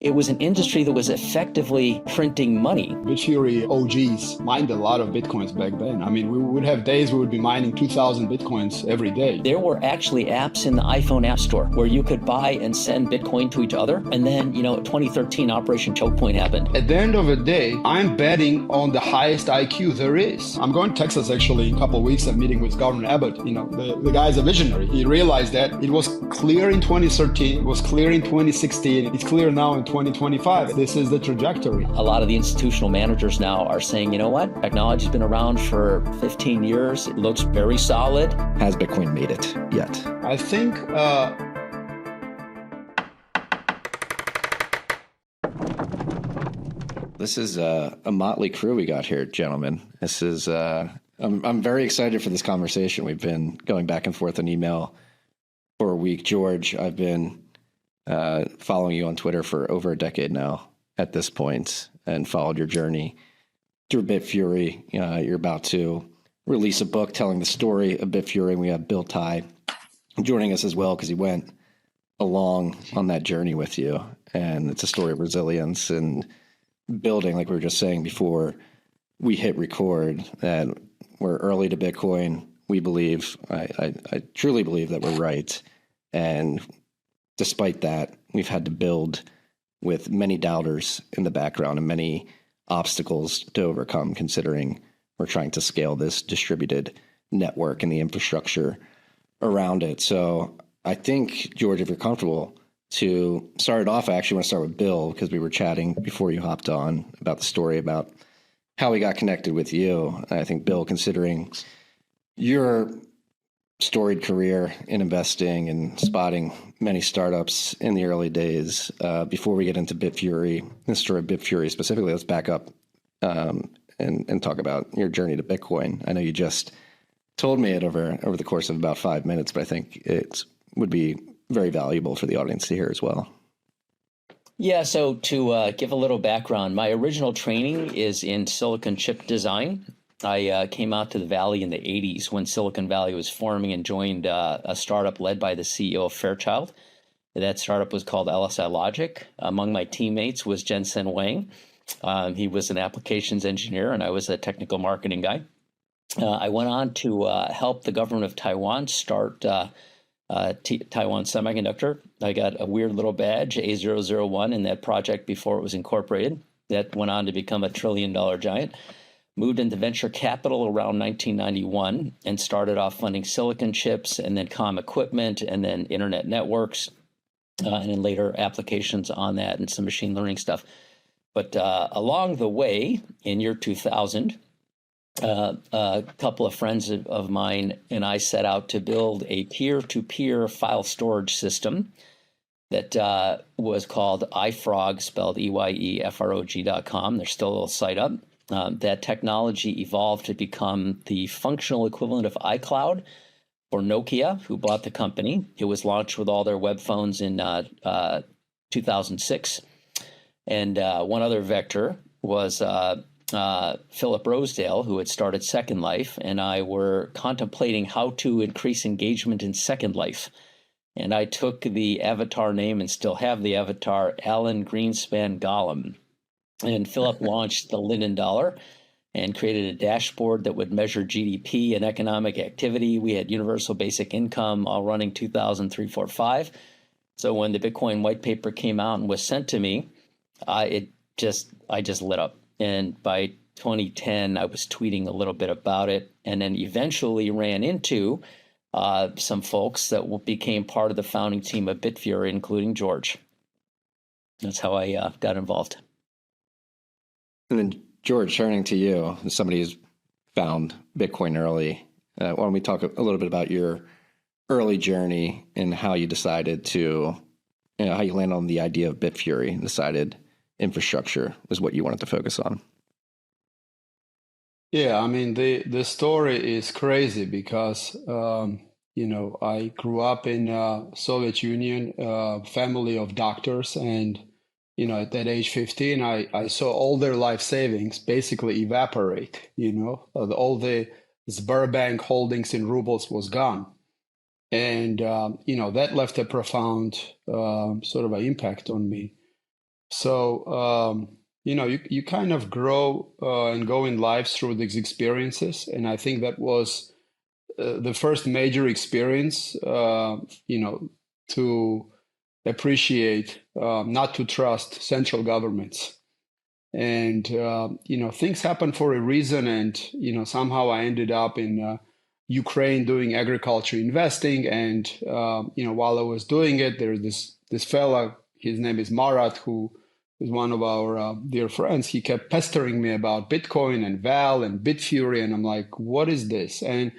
It was an industry that was effectively printing money. Bitfury OGs mined a lot of Bitcoins back then. I mean, we would have days we would be mining 2,000 Bitcoins every day. There were actually apps in the iPhone App Store where you could buy and send Bitcoin to each other. And then, 2013 Operation Choke Point happened. At the end of the day, I'm betting on the highest IQ there is. I'm going to Texas actually in a couple of weeks. I'm meeting with Governor Abbott. The guy's a visionary. He realized that it was clear in 2013, it was clear in 2016, it's clear now in 2025. This is the trajectory. A lot of the institutional managers now are saying, you know what? Technology's been around for 15 years. It looks very solid. Has Bitcoin made it yet? I think this is a motley crew we got here, gentlemen. This is I'm very excited for this conversation. We've been going back and forth on email for a week. George, I've been following you on Twitter for over a decade now at this point, and followed your journey through Bitfury. You're about to release a book telling the story of Bitfury. We have Bill Tai joining us as well because he went along on that journey with you. And it's a story of resilience and building, like we were just saying before we hit record, that we're early to Bitcoin. We believe, I truly believe that we're right. And despite that, we've had to build with many doubters in the background and many obstacles to overcome, considering we're trying to scale this distributed network and the infrastructure around it. So I think, George, if you're comfortable to start it off, I actually want to start with Bill, because we were chatting before you hopped on about the story about how we got connected with you. And I think, Bill, considering your storied career in investing and spotting many startups in the early days, before we get into Bitfury, the story of Bitfury specifically, let's back up and talk about your journey to Bitcoin. I know you just told me it over the course of about 5 minutes, but I think it would be very valuable for the audience to hear as well. Yeah, so to give a little background, my original training is in silicon chip design. I came out to the Valley in the 80s when Silicon Valley was forming and joined a startup led by the CEO of Fairchild. That startup was called LSI Logic. Among my teammates was Jensen Huang. He was an applications engineer, and I was a technical marketing guy. I went on to help the government of Taiwan start Taiwan Semiconductor. I got a weird little badge, A001, in that project before it was incorporated. That went on to become a $1 trillion giant. Moved into venture capital around 1991 and started off funding silicon chips and then comm equipment and then internet networks and then later applications on that and some machine learning stuff. But along the way, in year 2000, a couple of friends of mine and I set out to build a peer-to-peer file storage system that was called iFrog, spelled EYEFROG.com. There's still a little site up. That technology evolved to become the functional equivalent of iCloud for Nokia, who bought the company. It was launched with all their web phones in 2006. And one other vector was Philip Rosedale, who had started Second Life, and I were contemplating how to increase engagement in Second Life. And I took the avatar name and still have the avatar, Alan Greenspan Gollum. And Philip launched the Linden Dollar and created a dashboard that would measure GDP and economic activity. We had universal basic income all running 2003, 4, 5. So when the Bitcoin white paper came out and was sent to me, I just lit up. And by 2010, I was tweeting a little bit about it, and then eventually ran into some folks that became part of the founding team of Bitfury, including George. That's how I got involved. And then, George, turning to you, as somebody who's found Bitcoin early, why don't we talk a little bit about your early journey and how you decided to, how you landed on the idea of Bitfury and decided infrastructure was what you wanted to focus on? Yeah, I mean, the story is crazy because, I grew up in Soviet Union, family of doctors, and at that age 15, I saw all their life savings basically evaporate. All the Sberbank holdings in rubles was gone. And, that left a profound sort of an impact on me. So, you kind of grow and go in life through these experiences. And I think that was the first major experience, to appreciate, not to trust central governments. And, things happen for a reason. And, somehow I ended up in Ukraine doing agriculture investing. And, while I was doing it, there's this fella, his name is Marty, who is one of our dear friends. He kept pestering me about Bitcoin and Val and Bitfury. And I'm like, what is this? And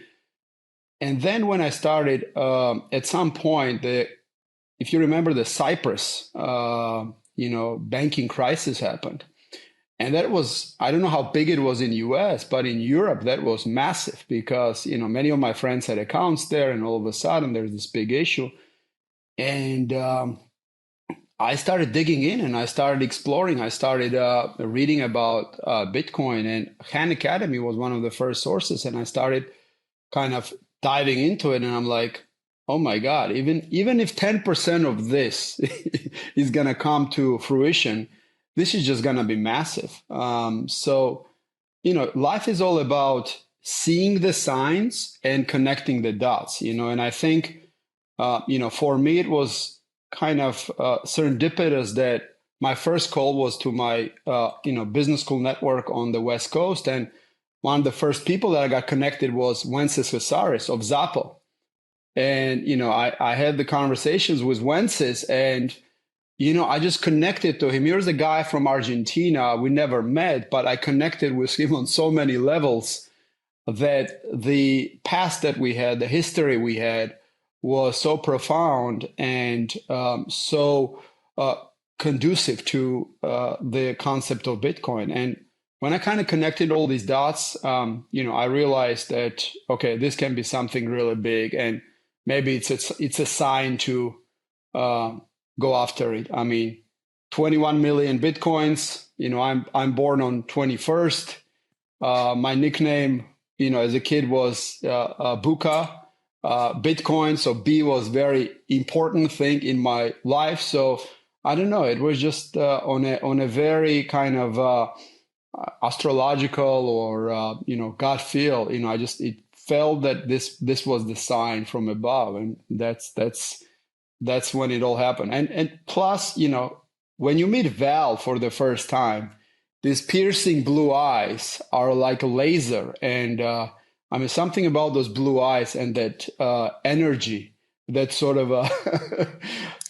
then when I started, at some point, if you remember the Cyprus, banking crisis happened. And that was, I don't know how big it was in US, but in Europe, that was massive because, many of my friends had accounts there and all of a sudden there's this big issue. And I started digging in and I started exploring. I started reading about Bitcoin, and Khan Academy was one of the first sources. And I started kind of diving into it. And I'm like, oh my God, even if 10% of this is going to come to fruition, this is just going to be massive. So, life is all about seeing the signs and connecting the dots, and I think, for me, it was kind of serendipitous that my first call was to my, business school network on the West Coast. And one of the first people that I got connected was Wences Casares of Zappo. And, I had the conversations with Wences and, I just connected to him. Here's a guy from Argentina. We never met, but I connected with him on so many levels that the past that we had, the history we had, was so profound and so conducive to the concept of Bitcoin. And when I kind of connected all these dots, I realized that, okay, this can be something really big, and maybe it's a sign to go after it. I mean, 21 million Bitcoins, I'm born on 21st. My nickname, as a kid was Buka, Bitcoin. So B was very important thing in my life. So I don't know, it was just on a very kind of astrological or, gut feel, it felt that this was the sign from above. And that's when it all happened. And plus, when you meet Val for the first time, these piercing blue eyes are like a laser. And something about those blue eyes and that energy, that sort of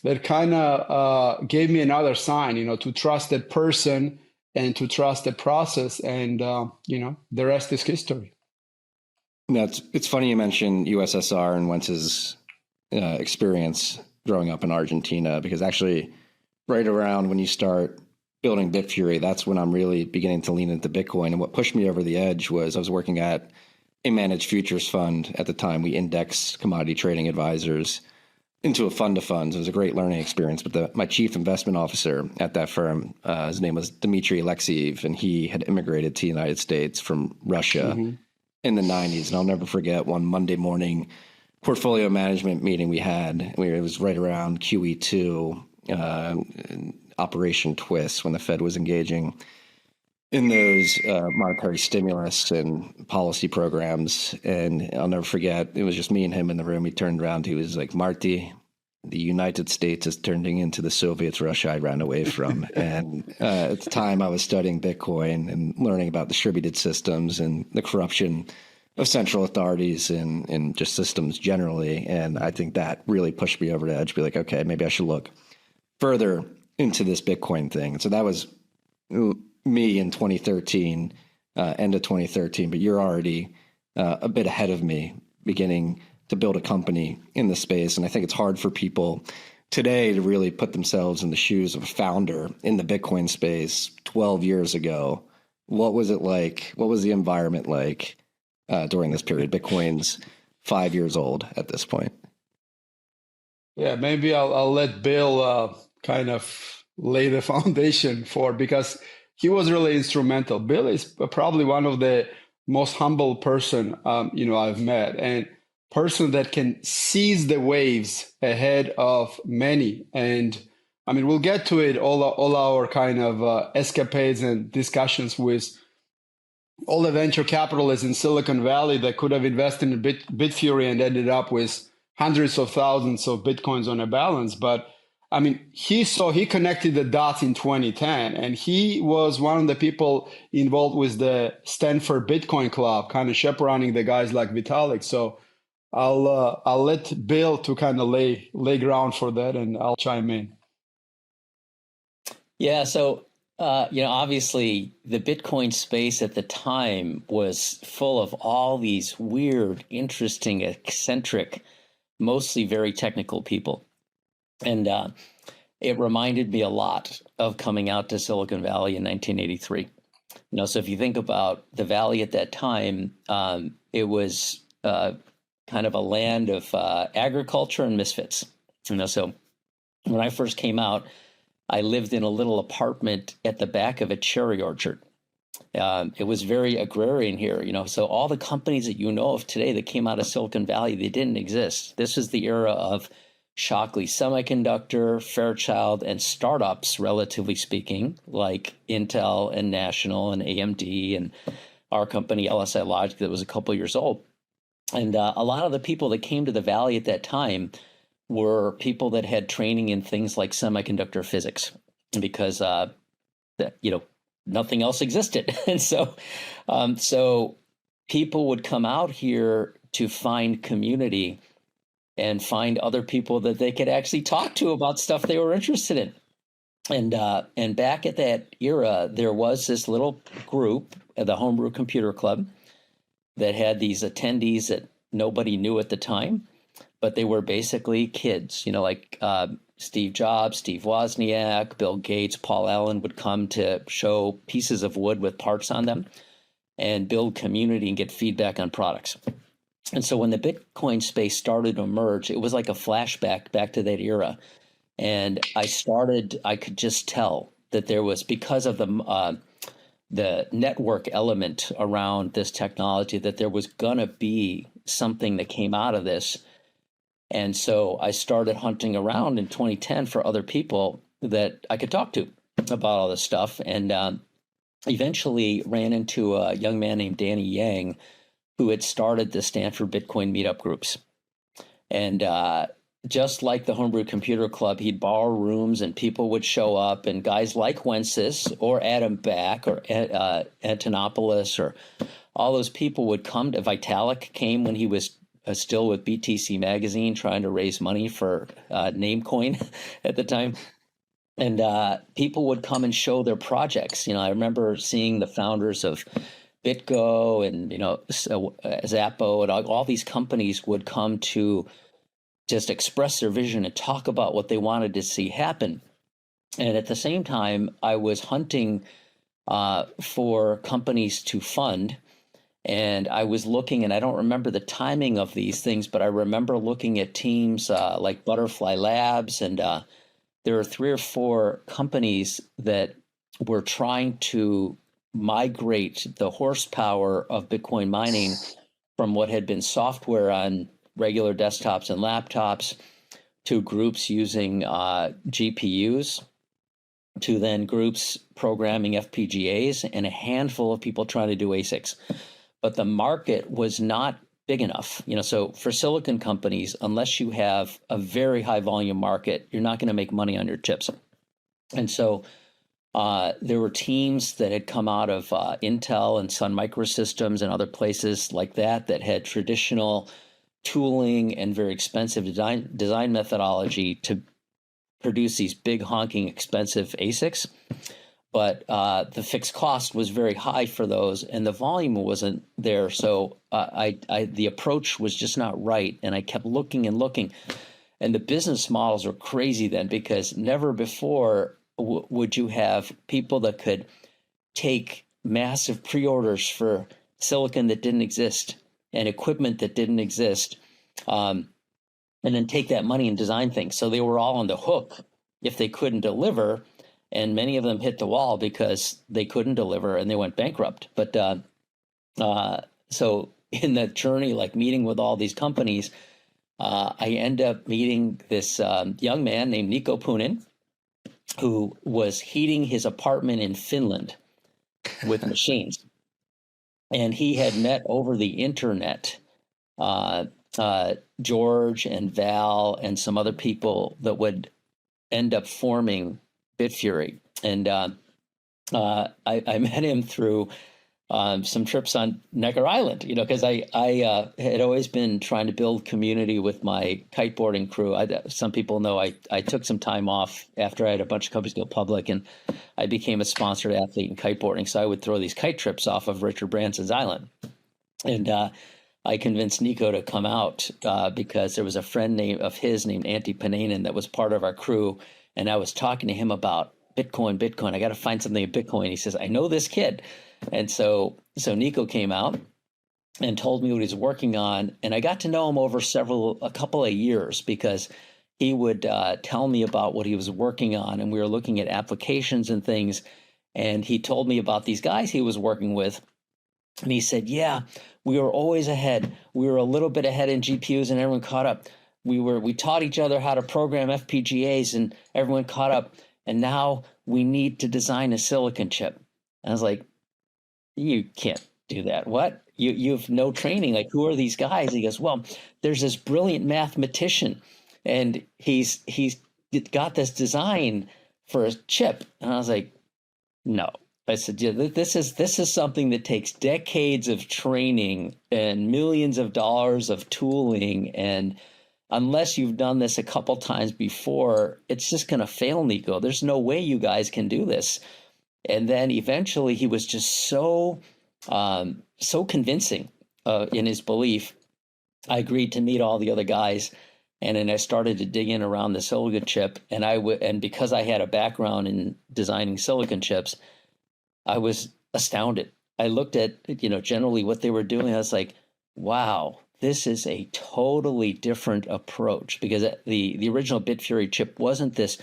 that kind of gave me another sign, to trust that person and to trust the process. And the rest is history. It's funny you mentioned USSR and Wentz's experience growing up in Argentina, because actually right around when you start building Bitfury, that's when I'm really beginning to lean into Bitcoin. And what pushed me over the edge was I was working at a managed futures fund at the time. We indexed commodity trading advisors into a fund of funds. It was a great learning experience. But my chief investment officer at that firm, his name was Dmitry Alexeyev, and he had immigrated to the United States from Russia in the 90s. And I'll never forget one Monday morning portfolio management meeting we had. It was right around QE2, Operation Twist, when the Fed was engaging in those monetary stimulus and policy programs. And I'll never forget, it was just me and him in the room. He turned around, he was like, Marty, the United States is turning into the Soviet Russia I ran away from. And at the time I was studying Bitcoin and learning about distributed systems and the corruption of central authorities and just systems generally. And I think that really pushed me over the edge, be like, okay, maybe I should look further into this Bitcoin thing. And so that was me in 2013, end of 2013, but you're already a bit ahead of me, beginning to build a company in the space. And I think it's hard for people today to really put themselves in the shoes of a founder in the Bitcoin space 12 years ago. What was it like? What was the environment like during this period? Bitcoin's 5 years old at this point. Yeah, maybe I'll let Bill kind of lay the foundation because he was really instrumental. Bill is probably one of the most humble person I've met, and person that can seize the waves ahead of many. And I mean, we'll get to it, all our kind of escapades and discussions with all the venture capitalists in Silicon Valley that could have invested in Bitfury and ended up with hundreds of thousands of Bitcoins on a balance. But I mean, he connected the dots in 2010, and he was one of the people involved with the Stanford Bitcoin Club, kind of chaperoning the guys like Vitalik. So I'll let Bill to kind of lay ground for that, and I'll chime in. Yeah, so obviously the Bitcoin space at the time was full of all these weird, interesting, eccentric, mostly very technical people. And it reminded me a lot of coming out to Silicon Valley in 1983. So if you think about the Valley at that time, it was kind of a land of agriculture and misfits. So when I first came out, I lived in a little apartment at the back of a cherry orchard. It was very agrarian here, so all the companies that you know of today that came out of Silicon Valley, they didn't exist. This is the era of Shockley Semiconductor, Fairchild, and startups, relatively speaking, like Intel and National and AMD and our company, LSI Logic, that was a couple years old. And a lot of the people that came to the Valley at that time were people that had training in things like semiconductor physics, because nothing else existed. And so people would come out here to find community and find other people that they could actually talk to about stuff they were interested in. And back at that era, there was this little group at the Homebrew Computer Club that had these attendees that nobody knew at the time, but they were basically kids, like Steve Jobs, Steve Wozniak, Bill Gates, Paul Allen would come to show pieces of wood with parts on them and build community and get feedback on products. And so when the Bitcoin space started to emerge, it was like a flashback back to that era. And I could just tell that there was, because of the network element around this technology, that there was going to be something that came out of this. And so I started hunting around in 2010 for other people that I could talk to about all this stuff, and eventually ran into a young man named Danny Yang, who had started the Stanford Bitcoin meetup groups. And just like the Homebrew Computer Club, he'd borrow rooms and people would show up, and guys like Wences or Adam Back or Antonopoulos or all those people would come to. Vitalik came when he was still with BTC Magazine, trying to raise money for Namecoin at the time. And people would come and show their projects. I remember seeing the founders of BitGo and, Zappo and all these companies would come to just express their vision and talk about what they wanted to see happen. And at the same time, I was hunting for companies to fund. And I was looking, and I don't remember the timing of these things, but I remember looking at teams like Butterfly Labs, and there are 3 or 4 companies that were trying to migrate the horsepower of Bitcoin mining from what had been software on regular desktops and laptops to groups using GPUs, to then groups programming FPGAs, and a handful of people trying to do ASICs. But the market was not big enough. So for silicon companies, unless you have a very high volume market, you're not going to make money on your chips. And so there were teams that had come out of Intel and Sun Microsystems and other places like that had traditional tooling and very expensive design methodology to produce these big honking expensive ASICs. But the fixed cost was very high for those, and the volume wasn't there. So the approach was just not right, and I kept looking and looking. And the business models were crazy then, because never before would you have people that could take massive pre-orders for silicon that didn't exist and equipment that didn't exist, and then take that money and design things. So they were all on the hook if they couldn't deliver. And many of them hit the wall because they couldn't deliver and they went bankrupt. But so in that journey, like meeting with all these companies, I end up meeting this young man named Nico Punin, who was heating his apartment in Finland with machines. And he had met over the internet George and Val and some other people that would end up forming Bitfury. And I met him through some trips on Necker Island, because I had always been trying to build community with my kiteboarding crew. Some people know I took some time off after I had a bunch of companies go public, and I became a sponsored athlete in kiteboarding. So I would throw these kite trips off of Richard Branson's island. And I convinced Nico to come out because there was a friend of his named Antti Panainen that was part of our crew. And I was talking to him about Bitcoin. I got to find something in Bitcoin. He says, I know this kid. And so Nico came out and told me what he's working on. And I got to know him over a couple of years because he would tell me about what he was working on. And we were looking at applications and things. And he told me about these guys he was working with. And he said, yeah, we were always ahead. We were a little bit ahead in GPUs and everyone caught up. We taught each other how to program FPGAs and everyone caught up. And now we need to design a silicon chip. And I was like, you can't do that. What? You have no training. Like, who are these guys? He goes, well, there's this brilliant mathematician and he's got this design for a chip. And I was like, no. I said, yeah, this is something that takes decades of training and millions of dollars of tooling. And unless you've done this a couple times before, it's just going to fail, Nico. There's no way you guys can do this. And then eventually he was just so convincing in his belief. I agreed to meet all the other guys. And then I started to dig in around the silicon chip. And because I had a background in designing silicon chips, I was astounded. I looked at, generally what they were doing. I was like, wow, this is a totally different approach, because the original Bitfury chip wasn't this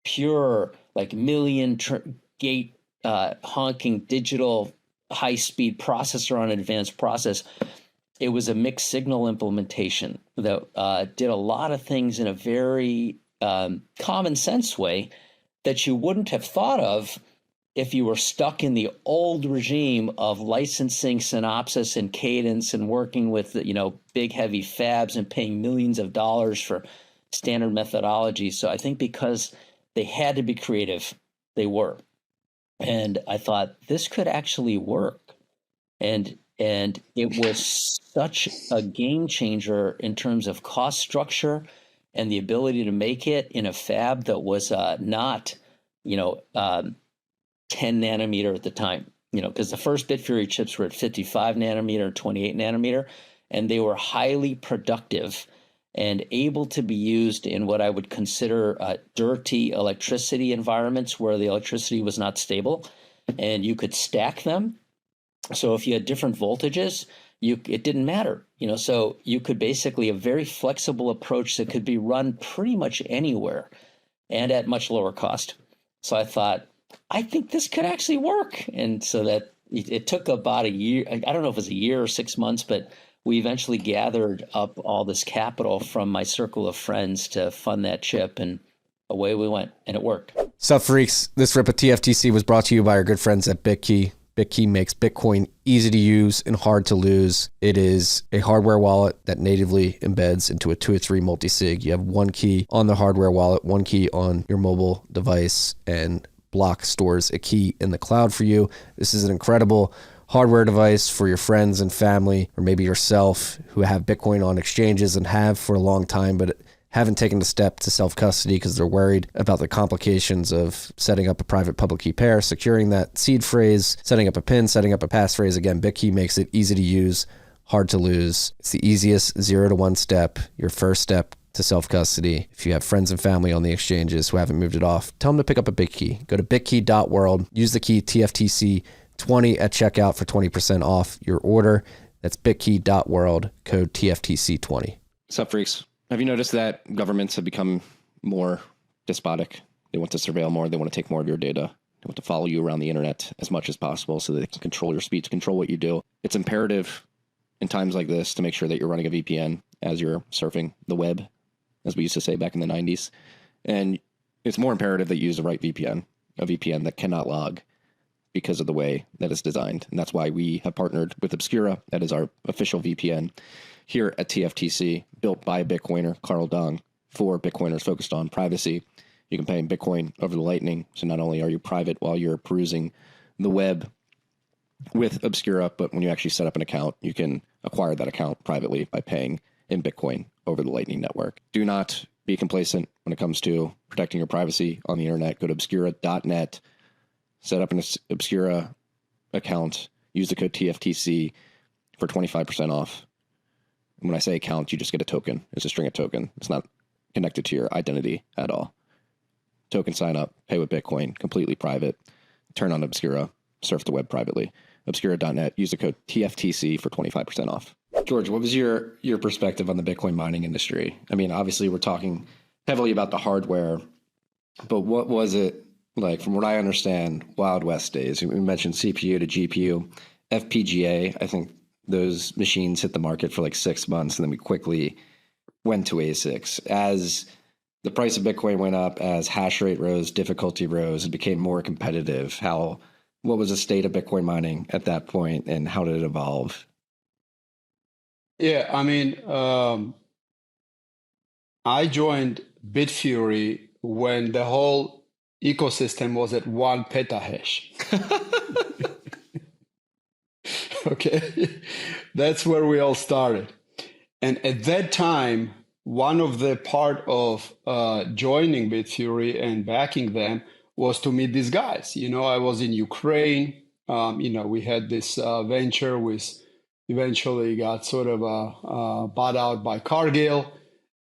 pure, like gate honking digital high-speed processor on an advanced process. It was a mixed signal implementation that did a lot of things in a very common sense way that you wouldn't have thought of if you were stuck in the old regime of licensing Synopsys and Cadence and working with, big heavy fabs and paying millions of dollars for standard methodologies. So I think because they had to be creative, they were. And I thought this could actually work. And it was such a game changer in terms of cost structure and the ability to make it in a fab that was not, 10 nanometer at the time, because the first Bitfury chips were at 55 nanometer and 28 nanometer, and they were highly productive and able to be used in what I would consider dirty electricity environments where the electricity was not stable, and you could stack them. So if you had different voltages, it didn't matter, so you could basically a very flexible approach that could be run pretty much anywhere and at much lower cost. So I thought, I think this could actually work. And so that it took about a year. I don't know if it was a year or 6 months, but we eventually gathered up all this capital from my circle of friends to fund that chip, and away we went, and it worked. Sup, freaks? This rip of TFTC was brought to you by our good friends at Bitkey. Bitkey makes Bitcoin easy to use and hard to lose. It is a hardware wallet that natively embeds into a 2 or 3 multi-sig. You have one key on the hardware wallet, one key on your mobile device, and Block stores a key in the cloud for you. This is an incredible hardware device for your friends and family, or maybe yourself, who have Bitcoin on exchanges and have for a long time, but haven't taken the step to self-custody because they're worried about the complications of setting up a private public key pair, securing that seed phrase, setting up a PIN, setting up a passphrase. Again, Bitkey makes it easy to use, hard to lose. It's the easiest 0 to 1 step, your first step to self-custody. If you have friends and family on the exchanges who haven't moved it off, tell them to pick up a Bitkey. Go to bitkey.world, use the key TFTC20 at checkout for 20% off your order. That's bitkey.world, code TFTC20. Sup, freaks? Have you noticed that governments have become more despotic? They want to surveil more. They want to take more of your data. They want to follow you around the internet as much as possible so that they can control your speech, control what you do. It's imperative in times like this to make sure that you're running a VPN as you're surfing the web, as we used to say back in the 90s. And it's more imperative that you use the right VPN, a VPN that cannot log because of the way that it's designed. And that's why we have partnered with Obscura. That is our official VPN here at TFTC, built by a Bitcoiner, Carl Dong, for Bitcoiners focused on privacy. You can pay in Bitcoin over the Lightning. So not only are you private while you're perusing the web with Obscura, but when you actually set up an account, you can acquire that account privately by paying in Bitcoin over the Lightning Network. Do not be complacent when it comes to protecting your privacy on the internet. Go to obscura.net, set up an Obscura account, use the code TFTC for 25% off. And when I say account, you just get a token. It's a string of token. It's not connected to your identity at all. Token sign up, pay with Bitcoin, completely private. Turn on Obscura, surf the web privately. Obscura.net, use the code TFTC for 25% off. George, what was your perspective on the Bitcoin mining industry? I mean, obviously we're talking heavily about the hardware, but what was it like, from what I understand, Wild West days? We mentioned CPU to GPU, FPGA. I think those machines hit the market for like 6 months, and then we quickly went to ASICs. As the price of Bitcoin went up, as hash rate rose, difficulty rose, it became more competitive. What was the state of Bitcoin mining at that point, and how did it evolve? Yeah, I mean, I joined Bitfury when the whole ecosystem was at 1 petahash. Okay, that's where we all started. And at that time, one of the part of joining Bitfury and backing them was to meet these guys. You know, I was in Ukraine. We had this venture with eventually got sort of bought out by Cargill,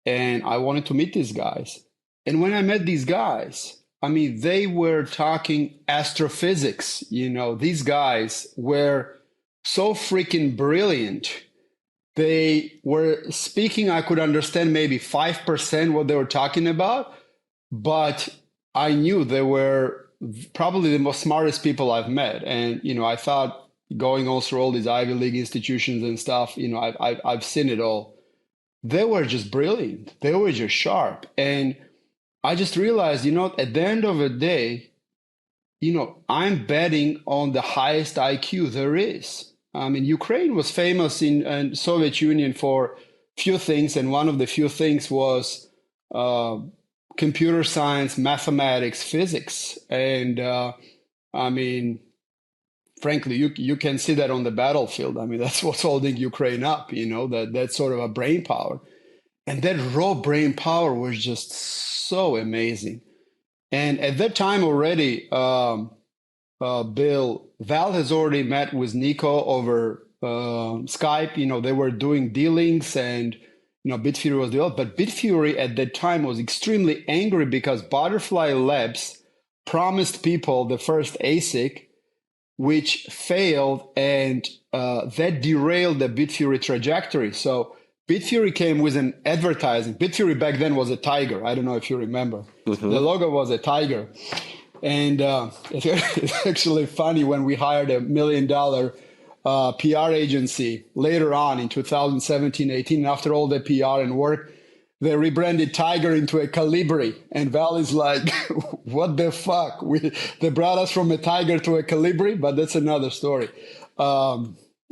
and I wanted to meet these guys. And when I met these guys, I mean, they were talking astrophysics. You know, these guys were so freaking brilliant. They were speaking, I could understand maybe 5% what they were talking about, but I knew they were probably the most smartest people I've met. And, I thought, going all through all these Ivy League institutions and stuff, I've seen it all. They were just brilliant. They were just sharp. And I just realized, at the end of the day, I'm betting on the highest IQ there is. I mean, Ukraine was famous in Soviet Union for few things, and one of the few things was computer science, mathematics, physics. And I mean, frankly, you can see that on the battlefield. I mean, that's what's holding Ukraine up, that sort of a brain power. And that raw brain power was just so amazing. And at that time already, Bill, Val has already met with Nico over Skype. They were doing dealings, and Bitfury was developed. But Bitfury at that time was extremely angry because Butterfly Labs promised people the first ASIC, which failed, and that derailed the Bitfury trajectory. So Bitfury came with an advertising. Bitfury back then was a tiger. I don't know if you remember. Mm-hmm. The logo was a tiger. And it's actually funny, when we hired $1 million PR agency later on in 2017, 18, after all the PR and work, they rebranded Tiger into a Calibri. And Val is like, what the fuck? They brought us from a Tiger to a Calibri, but that's another story. I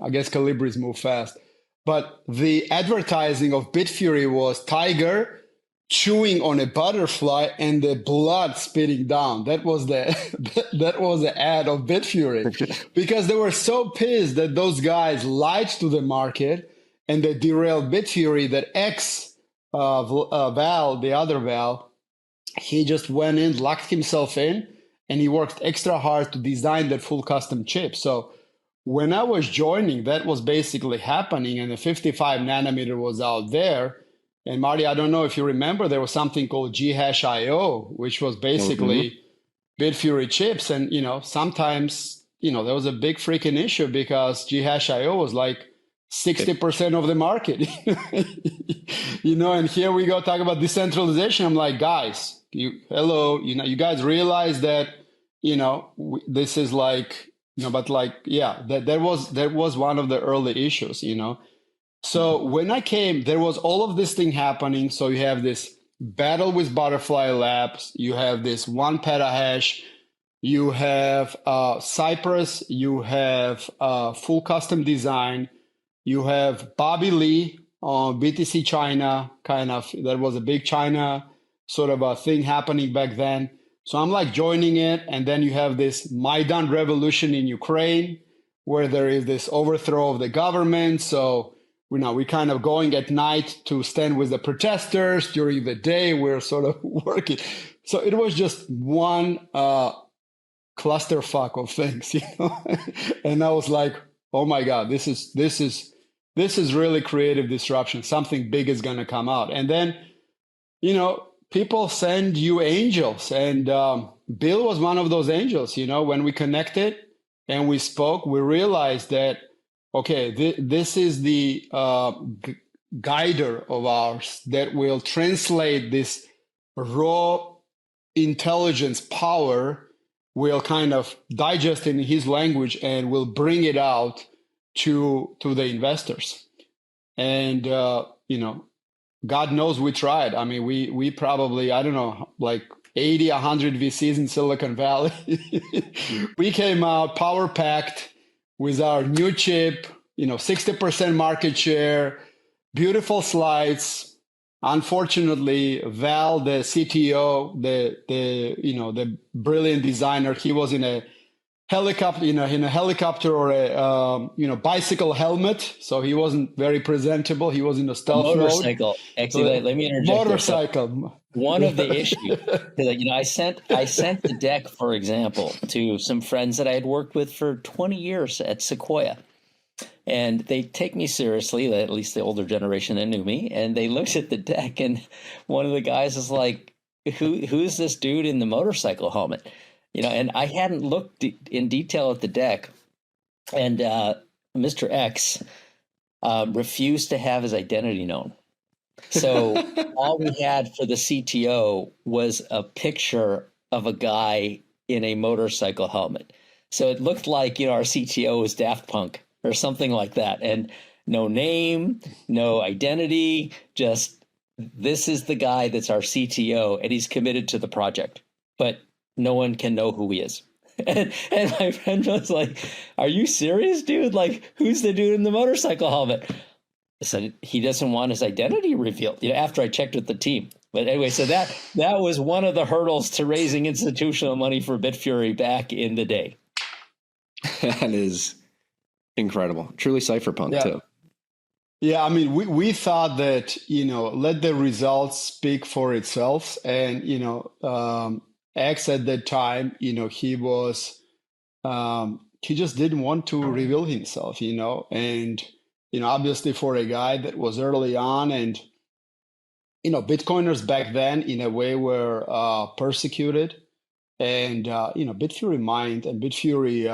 guess Calibris move fast. But the advertising of Bitfury was Tiger chewing on a butterfly and the blood spitting down. That was the ad of Bitfury, because they were so pissed that those guys lied to the market and they derailed Bitfury, that Val, the other Val, he just went in, locked himself in, and he worked extra hard to design that full custom chip. So when I was joining, that was basically happening, and the 55 nanometer was out there. And Marty, I don't know if you remember, there was something called GHIO, which was basically Bitfury chips. And, sometimes, there was a big freaking issue because GHIO was like 60% of the market. And here we go talk about decentralization. I'm like, guys, you guys realize that, this is like, but like, yeah, that was one of the early issues, So when I came, there was all of this thing happening. So you have this battle with Butterfly Labs. You have this 1 petahash. You have Cypress. You have full custom design. You have Bobby Lee on BTC China, kind of, that was a big China sort of a thing happening back then. So I'm like joining it. And then you have this Maidan revolution in Ukraine, where there is this overthrow of the government. So, we're kind of going at night to stand with the protesters. During the day, we're sort of working. So it was just one clusterfuck of things, And I was like, oh my God, this is really creative disruption. Something big is going to come out. And then, people send you angels. And Bill was one of those angels. When we connected and we spoke, we realized that, okay, this is the guider of ours that will translate this raw intelligence power, will kind of digest it in his language and will bring it out to the investors. And, God knows we tried. I mean, we probably, I don't know, like 80, 100 VCs in Silicon Valley. We came out power packed with our new chip, 60% market share, beautiful slides. Unfortunately, Val, the CTO, the brilliant designer, he was in a helicopter, or a bicycle helmet, so he wasn't very presentable. He was in a stealth motorcycle mode. Actually, let me interject. Motorcycle. So one of the issues, I sent the deck, for example, to some friends that I had worked with for 20 years at Sequoia, and they take me seriously, at least the older generation that knew me, and they looked at the deck, and one of the guys is like, "Who's this dude in the motorcycle helmet?" And I hadn't looked in detail at the deck, and Mr. X refused to have his identity known. So all we had for the CTO was a picture of a guy in a motorcycle helmet. So it looked like, our CTO was Daft Punk or something like that. And no name, no identity, just this is the guy that's our CTO, and he's committed to the project. But no one can know who he is. And my friend was like, "Are you serious, dude? Like, who's the dude in the motorcycle helmet?" I said, "He doesn't want his identity revealed," after I checked with the team. But anyway, so that was one of the hurdles to raising institutional money for Bitfury back in the day. That is incredible. Truly cypherpunk, too. Yeah, I mean, we thought that, let the results speak for itself. And, X at that time, he was, he just didn't want to reveal himself, and, obviously for a guy that was early on, and, Bitcoiners back then in a way were persecuted, and, Bitfury mined, and Bitfury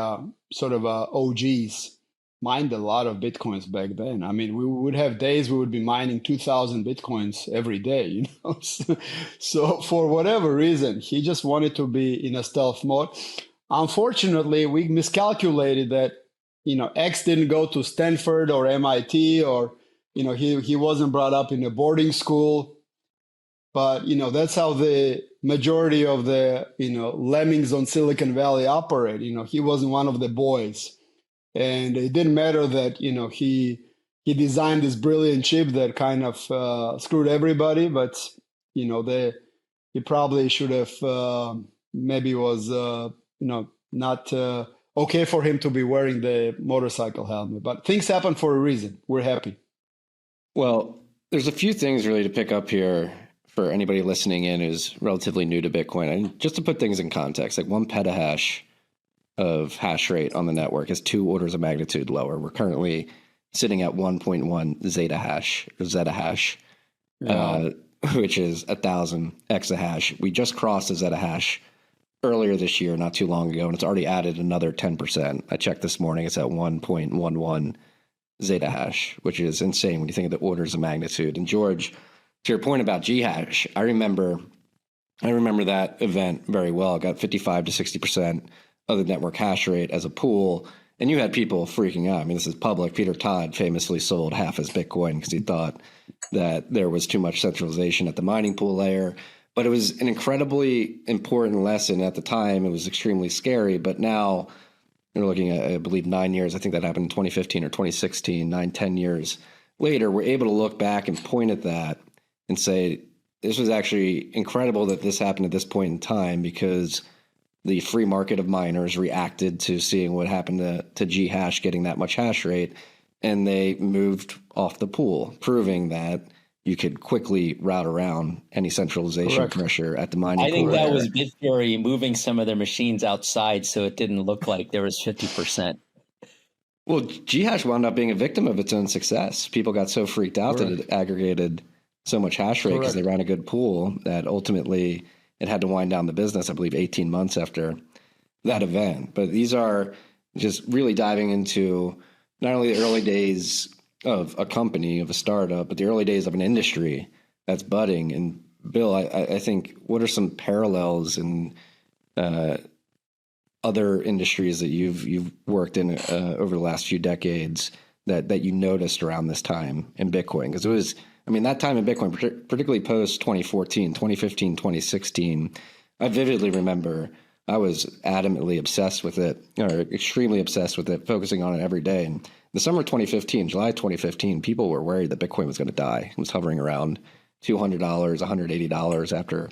sort of OGs mined a lot of Bitcoins back then. I mean, we would have days we would be mining 2,000 Bitcoins every day, So for whatever reason, he just wanted to be in a stealth mode. Unfortunately, we miscalculated that, X didn't go to Stanford or MIT, or, he wasn't brought up in a boarding school. But, that's how the majority of the, lemmings on Silicon Valley operate. He wasn't one of the boys. And it didn't matter that, he designed this brilliant chip that kind of screwed everybody. But, he probably should have, maybe was, not okay for him to be wearing the motorcycle helmet. But things happen for a reason. We're happy. Well, there's a few things really to pick up here for anybody listening in who's relatively new to Bitcoin. And just to put things in context, like 1 petahash of hash rate on the network is 2 orders of magnitude lower. We're currently sitting at 1.1 zettahash, which is 1,000 exahash. We just crossed a zettahash earlier this year, not too long ago, and it's already added another 10%. I checked this morning; it's at 1.11 zettahash, which is insane when you think of the orders of magnitude. And George, to your point about Ghash, I remember that event very well. It got 55 to 60% of the network hash rate as a pool, And you had people freaking out. I mean, this is public. Peter Todd famously sold half his Bitcoin because he thought that there was too much centralization at the mining pool layer. But it was an incredibly important lesson at the time. It was extremely scary. But now we're looking at, I believe, 9 years. I think that happened in 2015 or 2016, 10 years later. We're able to look back and point at that and say, this was actually incredible that this happened at this point in time, because the free market of miners reacted to seeing what happened to Ghash getting that much hash rate, and they moved off the pool, proving that you could quickly route around any centralization pressure at the mining pool. I think that was Bitfury moving some of their machines outside so it didn't look like there was 50%. Well, Ghash wound up being a victim of its own success. People got so freaked out that it aggregated so much hash rate because they ran a good pool that ultimately it had to wind down the business, I believe, 18 months after that event. But these are just really diving into not only the early days of a company, of a startup, but the early days of an industry that's budding. And Bill, I think, what are some parallels in other industries that you've worked in over the last few decades that you noticed around this time in Bitcoin? Because it was, I mean, that time in Bitcoin, particularly post 2014, 2015, 2016, I vividly remember I was adamantly obsessed with it, or extremely obsessed with it, focusing on it every day. And the summer of 2015, July 2015, people were worried that Bitcoin was going to die. It was hovering around $200, $180 after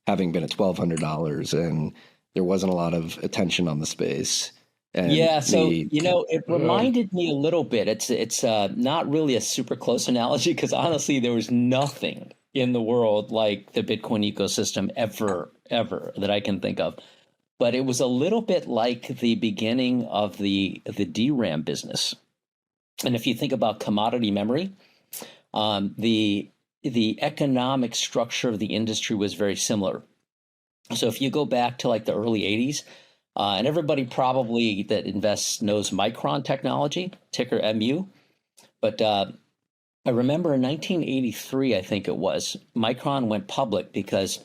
having been at $1,200. And there wasn't a lot of attention on the space. And it reminded me a little bit. It's not really a super close analogy, because honestly, there was nothing in the world like the Bitcoin ecosystem ever that I can think of. But it was a little bit like the beginning of the DRAM business. And if you think about commodity memory, the economic structure of the industry was very similar. So if you go back to like the early 80s, and everybody probably that invests knows Micron technology, ticker MU. But I remember in 1983, I think it was, Micron went public because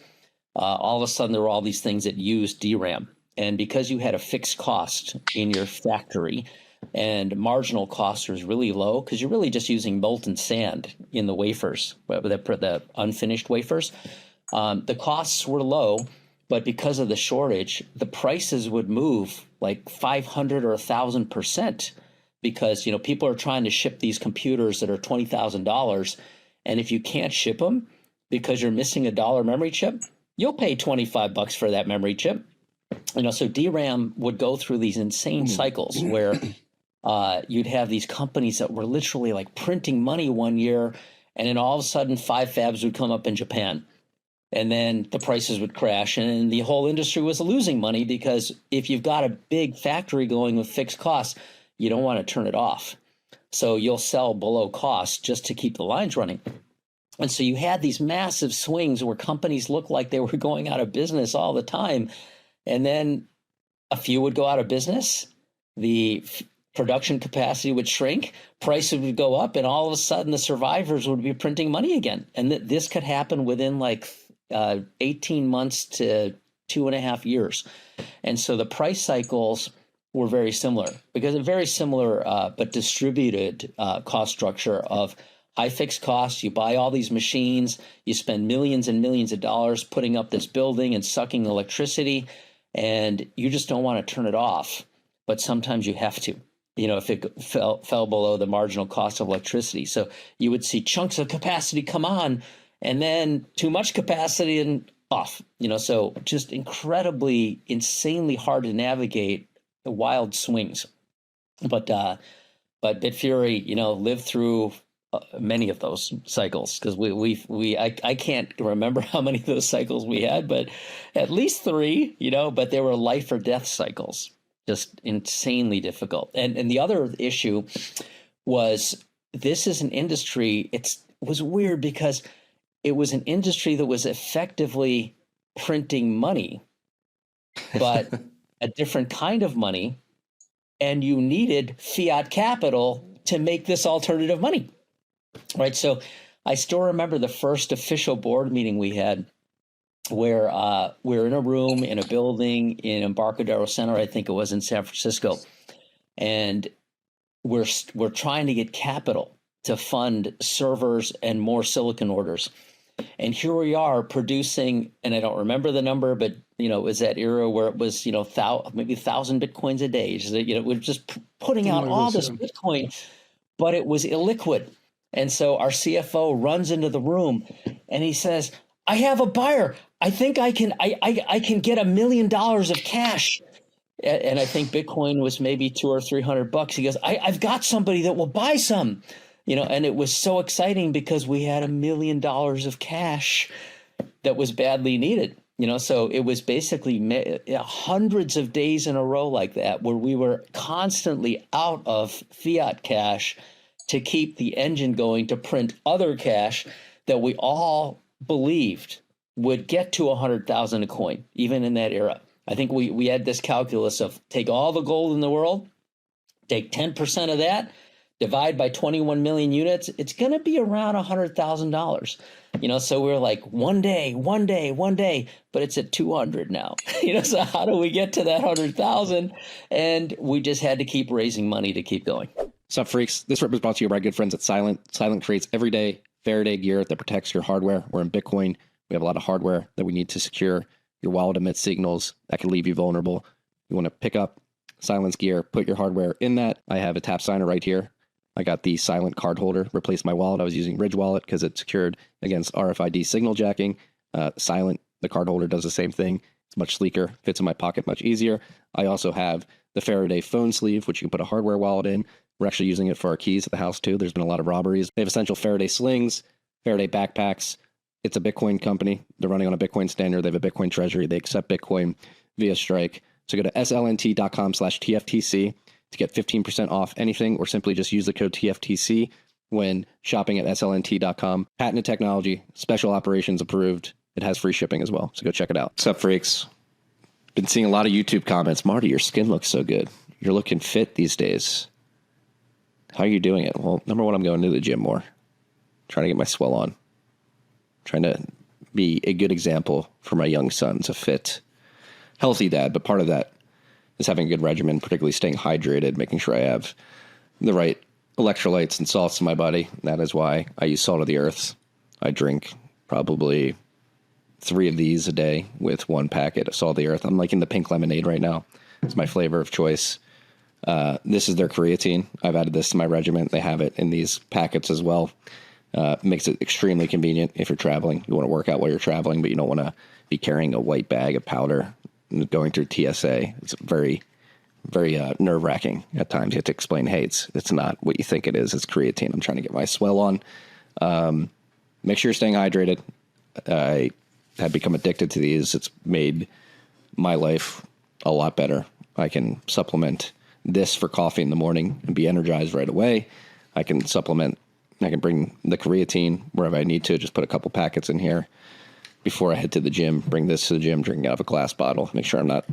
all of a sudden there were all these things that used DRAM. And because you had a fixed cost in your factory and marginal cost was really low, because you're really just using molten sand in the wafers, the unfinished wafers, the costs were low. But because of the shortage, the prices would move like 500 or 1,000%, because people are trying to ship these computers that are $20,000, and if you can't ship them because you're missing a dollar memory chip, you'll pay $25 for that memory chip. So DRAM would go through these insane cycles where you'd have these companies that were literally like printing money one year, and then all of a sudden 5 fabs would come up in Japan. And then the prices would crash, and the whole industry was losing money, because if you've got a big factory going with fixed costs, you don't want to turn it off. So you'll sell below cost just to keep the lines running. And so you had these massive swings where companies looked like they were going out of business all the time. And then a few would go out of business. The production capacity would shrink, prices would go up, and all of a sudden the survivors would be printing money again. And this could happen within like 18 months to 2.5 years. And so the price cycles were very similar, because a very similar but distributed cost structure of high fixed costs. You buy all these machines, you spend millions and millions of dollars putting up this building and sucking electricity, and you just don't want to turn it off. But sometimes you have to, if it fell below the marginal cost of electricity. So you would see chunks of capacity come on, and then too much capacity and off, so just incredibly, insanely hard to navigate the wild swings. But Bitfury, lived through many of those cycles, because I can't remember how many of those cycles we had, but at least 3, but they were life or death cycles, just insanely difficult. And the other issue was, this is an industry, it was weird because it was an industry that was effectively printing money, but a different kind of money, and you needed fiat capital to make this alternative money, right? So I still remember the first official board meeting we had, where we're in a room in a building in Embarcadero Center, I think it was in San Francisco, and we're trying to get capital to fund servers and more silicon orders. And here we are producing, and I don't remember the number, but it was that era where it was maybe 1,000 Bitcoins a day. We're just putting out all this Bitcoin, but it was illiquid. And so our CFO runs into the room and he says, "I have a buyer. I think I can get $1 million of cash." And I think Bitcoin was maybe $200 or $300. He goes, I've got somebody that will buy some. And it was so exciting because we had $1 million of cash that was badly needed. So it was basically hundreds of days in a row like that where we were constantly out of fiat cash to keep the engine going to print other cash that we all believed would get to 100,000 a coin, even in that era. I think we had this calculus of take all the gold in the world, take 10% of that, divide by 21 million units, it's going to be around $100,000. So we're like one day, but it's at 200 now. So how do we get to that 100,000? And we just had to keep raising money to keep going. What's up, freaks? This rip is brought to you by good friends at Silent. Silent creates everyday Faraday gear that protects your hardware. We're in Bitcoin. We have a lot of hardware that we need to secure. Your wallet emits signals that can leave you vulnerable. You want to pick up Silent's gear, put your hardware in that. I have a tap signer right here. I got the Silent card holder, replaced my wallet. I was using Ridge Wallet because it's secured against RFID signal jacking. Silent, the card holder, does the same thing. It's much sleeker, fits in my pocket much easier. I also have the Faraday phone sleeve, which you can put a hardware wallet in. We're actually using it for our keys at the house too. There's been a lot of robberies. They have essential Faraday slings, Faraday backpacks. It's a Bitcoin company. They're running on a Bitcoin standard. They have a Bitcoin treasury. They accept Bitcoin via Strike. So go to slnt.com/TFTC to get 15% off anything, or simply just use the code TFTC when shopping at slnt.com. Patented technology, special operations approved. It has free shipping as well. So go check it out. What's up, freaks? Been seeing a lot of YouTube comments. Marty, your skin looks so good. You're looking fit these days. How are you doing it? Well, number one, I'm going to the gym more. Trying to get my swell on. Trying to be a good example for my young sons, a fit, healthy dad. But part of that is having a good regimen, particularly staying hydrated, making sure I have the right electrolytes and salts in my body. That is why I use Salt of the Earth. I drink probably 3 of these a day with 1 packet of Salt of the Earth. I'm liking the pink lemonade right now. It's my flavor of choice. This is their creatine. I've added this to my regimen. They have it in these packets as well. Makes it extremely convenient if you're traveling. You want to work out while you're traveling, but you don't want to be carrying a white bag of powder and going through TSA. It's very, very nerve-wracking at times. You have to explain, hey, it's not what you think it is. It's creatine. I'm trying to get my swell on. Make sure you're staying hydrated. I have become addicted to these. It's made my life a lot better. I can supplement this for coffee in the morning and be energized right away. I can bring the creatine wherever I need to, just put a couple packets in here before I head to the gym, bring this to the gym, drinking out of a glass bottle, make sure I'm not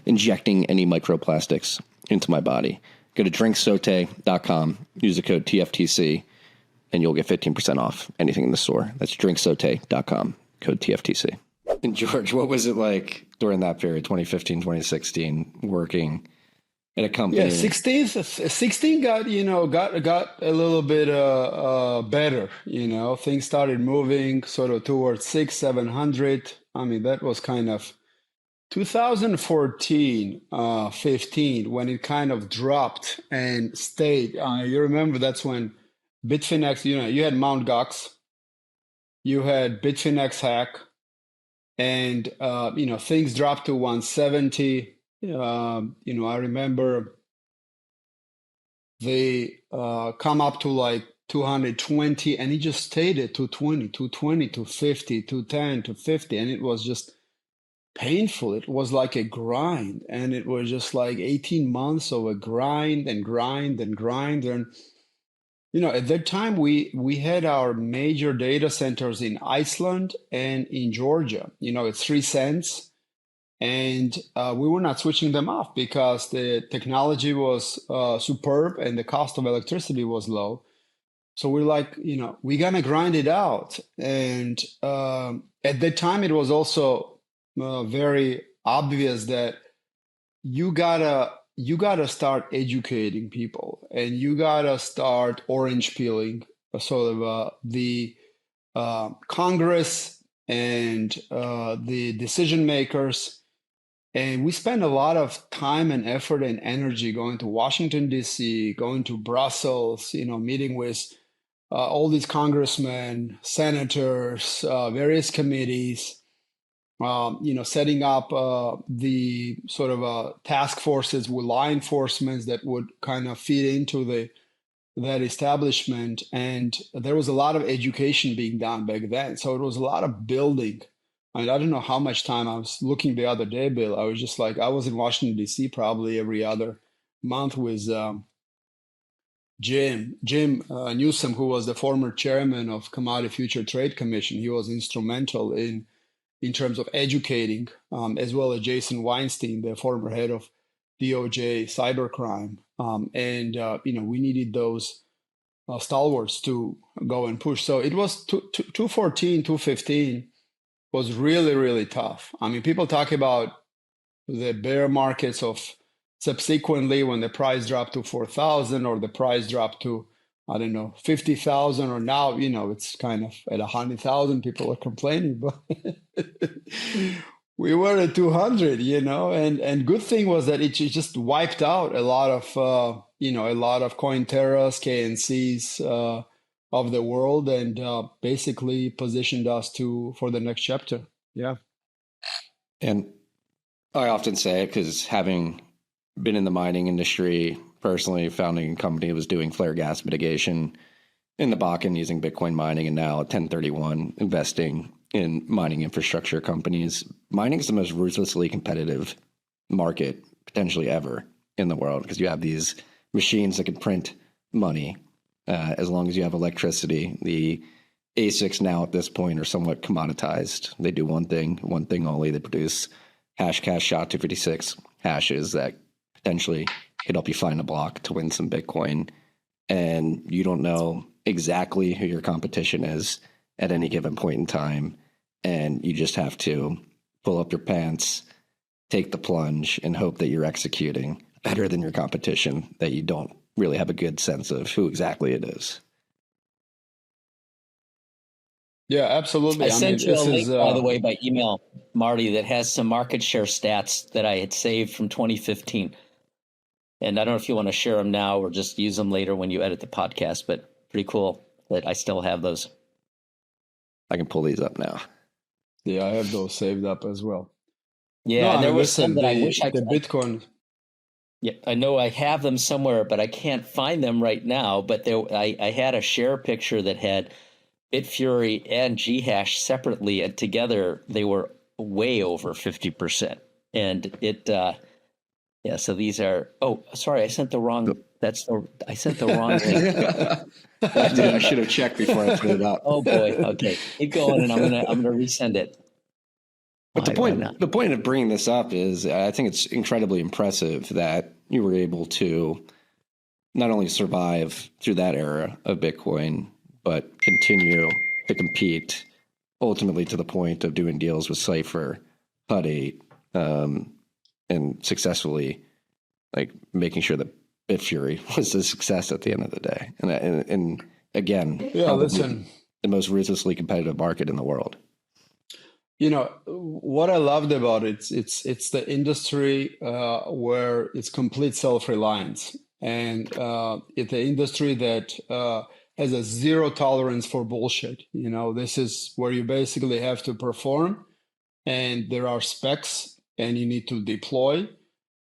injecting any microplastics into my body. Go to drinksote.com, use the code TFTC, and you'll get 15% off anything in the store. That's drinksote.com, code TFTC. And George, what was it like during that period, 2015, 2016, working in a company? Yeah, 16 got a little bit better. Things started moving sort of towards 600-700. I mean, that was kind of 2014, 15 when it kind of dropped and stayed. You remember that's when Bitfinex, you had Mt. Gox, you had Bitfinex hack, and things dropped to 170. I remember they come up to like 220, and it just stayed at 220, 250, 210, 250, and it was just painful. It was like a grind, and it was just like 18 months of a grind and grind and grind. And at that time we had our major data centers in Iceland and in Georgia. It's 3 cents. And we were not switching them off because the technology was superb and the cost of electricity was low. So we're like, we're going to grind it out. And at that time, it was also very obvious that you gotta you got to start educating people, and you got to start orange peeling sort of the Congress and the decision makers. And we spend a lot of time and effort and energy going to Washington, D.C., going to Brussels, meeting with all these congressmen, senators, various committees, setting up the sort of task forces with law enforcement that would kind of feed into that establishment. And there was a lot of education being done back then. So it was a lot of building. I mean, I don't know how much time I was looking the other day, Bill. I was just like, I was in Washington, D.C. probably every other month with Jim Newsom, who was the former chairman of Commodity Future Trade Commission. He was instrumental in terms of educating, as well as Jason Weinstein, the former head of DOJ cybercrime. We needed those stalwarts to go and push. So it was 2014, 2015 was really, really tough. I mean, people talk about the bear markets of subsequently when the price dropped to 4,000 or the price dropped to, I don't know, 50,000, or now, it's kind of at 100,000, people are complaining, but we were at 200, and good thing was that it just wiped out a lot of, a lot of Cointeras, KNCs of the world, and basically positioned us for the next chapter. Yeah. And I often say it because having been in the mining industry personally, founding a company that was doing flare gas mitigation in the Bakken using Bitcoin mining, and now 1031 investing in mining infrastructure companies. Mining is the most ruthlessly competitive market potentially ever in the world because you have these machines that can print money as long as you have electricity. The ASICs now at this point are somewhat commoditized. They do one thing only. They produce hash cash SHA-256 hashes that potentially could help you find a block to win some Bitcoin. And you don't know exactly who your competition is at any given point in time. And you just have to pull up your pants, take the plunge, and hope that you're executing better than your competition, that you don't really have a good sense of who exactly it is. Yeah, absolutely. I sent you a link, by the way, by email, Marty, that has some market share stats that I had saved from 2015. And I don't know if you want to share them now or just use them later when you edit the podcast, but pretty cool that I still have those. I can pull these up now. Yeah, I have those saved up as well. Yeah, and there was some that I wish I could. The Bitcoin. Yeah, I know I have them somewhere, but I can't find them right now. But I had a share picture that had Bitfury and Ghash separately, and together they were way over 50%. And it, yeah. So these are. Oh, sorry, I sent the wrong. I sent the wrong link. I should have checked before I put it up. Oh boy. Okay, keep going, and I'm gonna resend it. But the point of bringing this up is I think it's incredibly impressive that you were able to not only survive through that era of Bitcoin, but continue to compete ultimately to the point of doing deals with Cypher, Hut 8, and successfully making sure that Bitfury was a success at the end of the day. And again, listen, the most ruthlessly competitive market in the world. What I loved about it, it's the industry where it's complete self-reliance, and it's the industry that has a zero tolerance for bullshit. This is where you basically have to perform, and there are specs, and you need to deploy.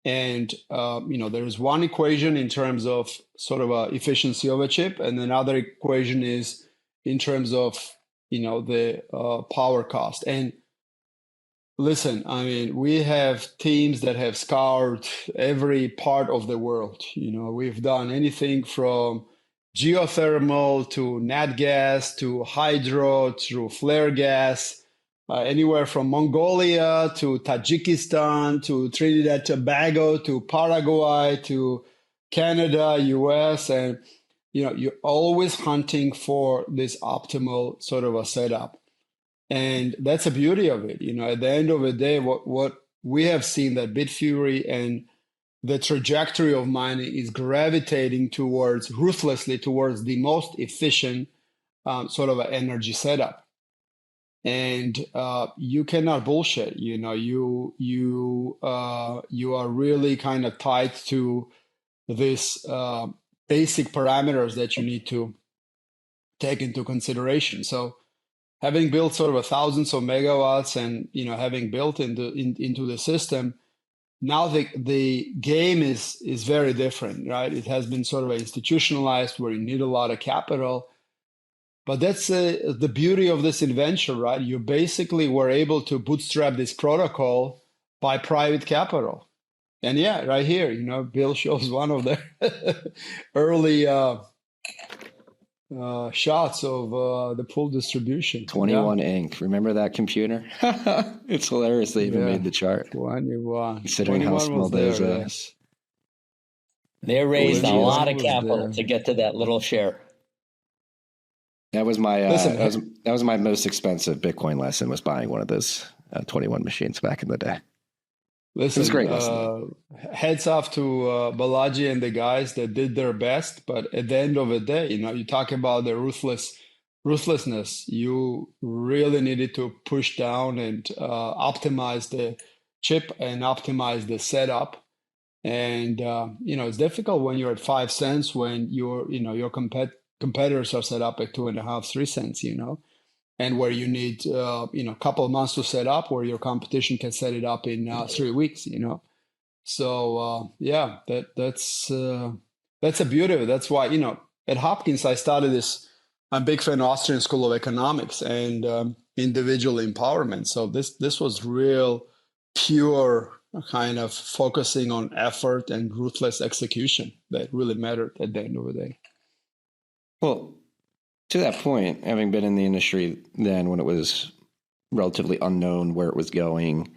And there's one equation in terms of sort of efficiency of a chip, and another equation is in terms of the power cost. And listen, I mean, we have teams that have scoured every part of the world. We've done anything from geothermal to nat gas to hydro to flare gas, anywhere from Mongolia to Tajikistan to Trinidad, Tobago to Paraguay to Canada, US, and you're always hunting for this optimal sort of a setup. And that's the beauty of it. At the end of the day, what we have seen that Bitfury and the trajectory of mining is gravitating towards ruthlessly towards the most efficient sort of an energy setup. And you cannot bullshit. You are really kind of tied to this basic parameters that you need to take into consideration. So having built sort of thousands of megawatts and having built into the system, now the game is very different, right? It has been sort of institutionalized where you need a lot of capital. But that's the beauty of this invention, right? You basically were able to bootstrap this protocol by private capital. And yeah, right here, Bill shows one of the early shots of the pool distribution. 21 Inc. Remember that computer? It's hilarious they even made the chart. 21. Considering how small those are. Yes. They raised a lot of capital to get to that little share. That was my that was my most expensive Bitcoin lesson, was buying one of those 21 machines back in the day. Listen, it was great. Heads off to Balaji and the guys that did their best, but at the end of the day, you talk about the ruthlessness. You really needed to push down and optimize the chip and optimize the setup. And it's difficult when you're at 5 cents when your competitors are set up at 2.5, 3 cents, and where you need a couple of months to set up, where your competition can set it up in 3 weeks, So that's a beauty of it. That's why at Hopkins I started this. I'm a big fan of Austrian School of Economics and individual empowerment. So this was real pure kind of focusing on effort and ruthless execution that really mattered at the end of the day. Well, to that point, having been in the industry then when it was relatively unknown where it was going,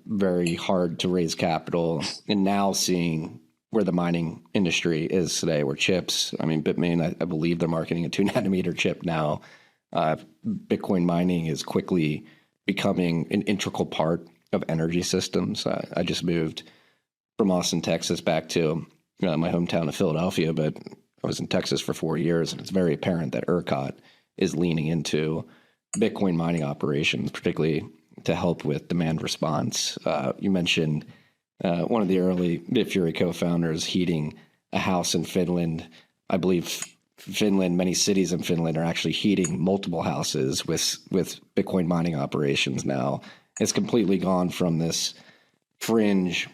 very hard to raise capital, and now seeing where the mining industry is today, where chips, Bitmain, I believe they're marketing a 2-nanometer chip now. Bitcoin mining is quickly becoming an integral part of energy systems. I just moved from Austin, Texas back to my hometown of Philadelphia, but I was in Texas for 4 years, and it's very apparent that ERCOT is leaning into Bitcoin mining operations, particularly to help with demand response. You mentioned one of the early Bitfury co-founders heating a house in Finland. I believe many cities in Finland are actually heating multiple houses with Bitcoin mining operations now. It's completely gone from this fringe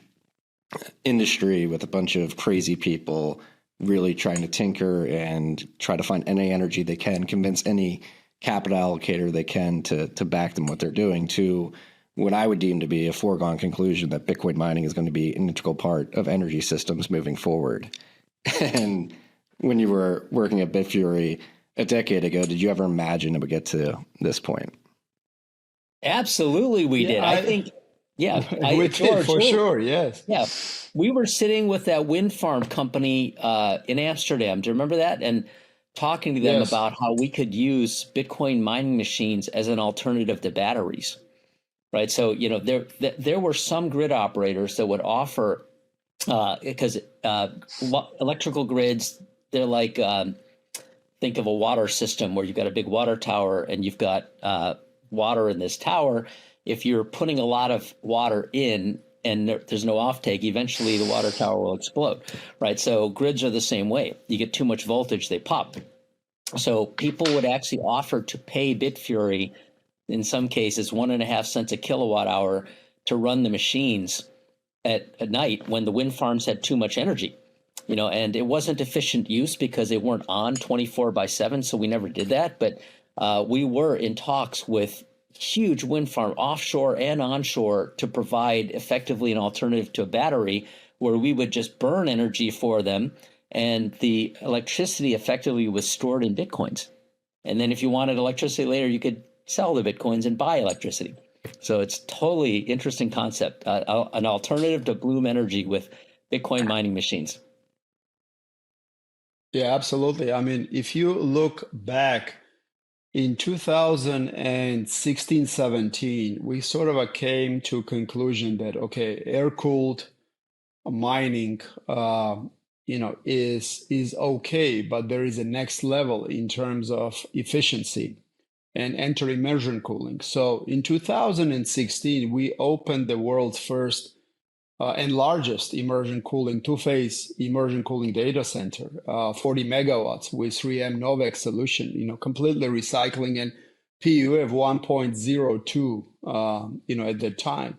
industry with a bunch of crazy people really trying to tinker and try to find any energy they can, convince any capital allocator they can to back them what they're doing, to what I would deem to be a foregone conclusion that Bitcoin mining is going to be an integral part of energy systems moving forward. And when you were working at Bitfury a decade ago, did you ever imagine it would get to this point? Absolutely, we did. I think, George, for sure, yes. Yeah, we were sitting with that wind farm company in Amsterdam. Do you remember that? And talking to them about how we could use Bitcoin mining machines as an alternative to batteries, right? So, there were some grid operators that would offer, because electrical grids, they're like, think of a water system where you've got a big water tower and you've got water in this tower. If you're putting a lot of water in and there's no offtake, eventually the water tower will explode, right? So grids are the same way. You get too much voltage, they pop. So people would actually offer to pay Bitfury, in some cases, 1.5 cents a kilowatt hour to run the machines at night when the wind farms had too much energy. And it wasn't efficient use because they weren't on 24/7, so we never did that. But we were in talks with huge wind farm offshore and onshore to provide effectively an alternative to a battery where we would just burn energy for them, and the electricity effectively was stored in Bitcoins. And then if you wanted electricity later, you could sell the Bitcoins and buy electricity. So it's totally interesting concept, an alternative to Bloom Energy with Bitcoin mining machines. Yeah, absolutely. If you look back in 2016, 17, we sort of came to a conclusion that, okay, air-cooled mining, is okay, but there is a next level in terms of efficiency and enter immersion cooling. So in 2016, we opened the world's first and largest immersion cooling, two-phase immersion cooling data center, 40 megawatts with 3M Novec solution, completely recycling and PU of 1.02, at the time.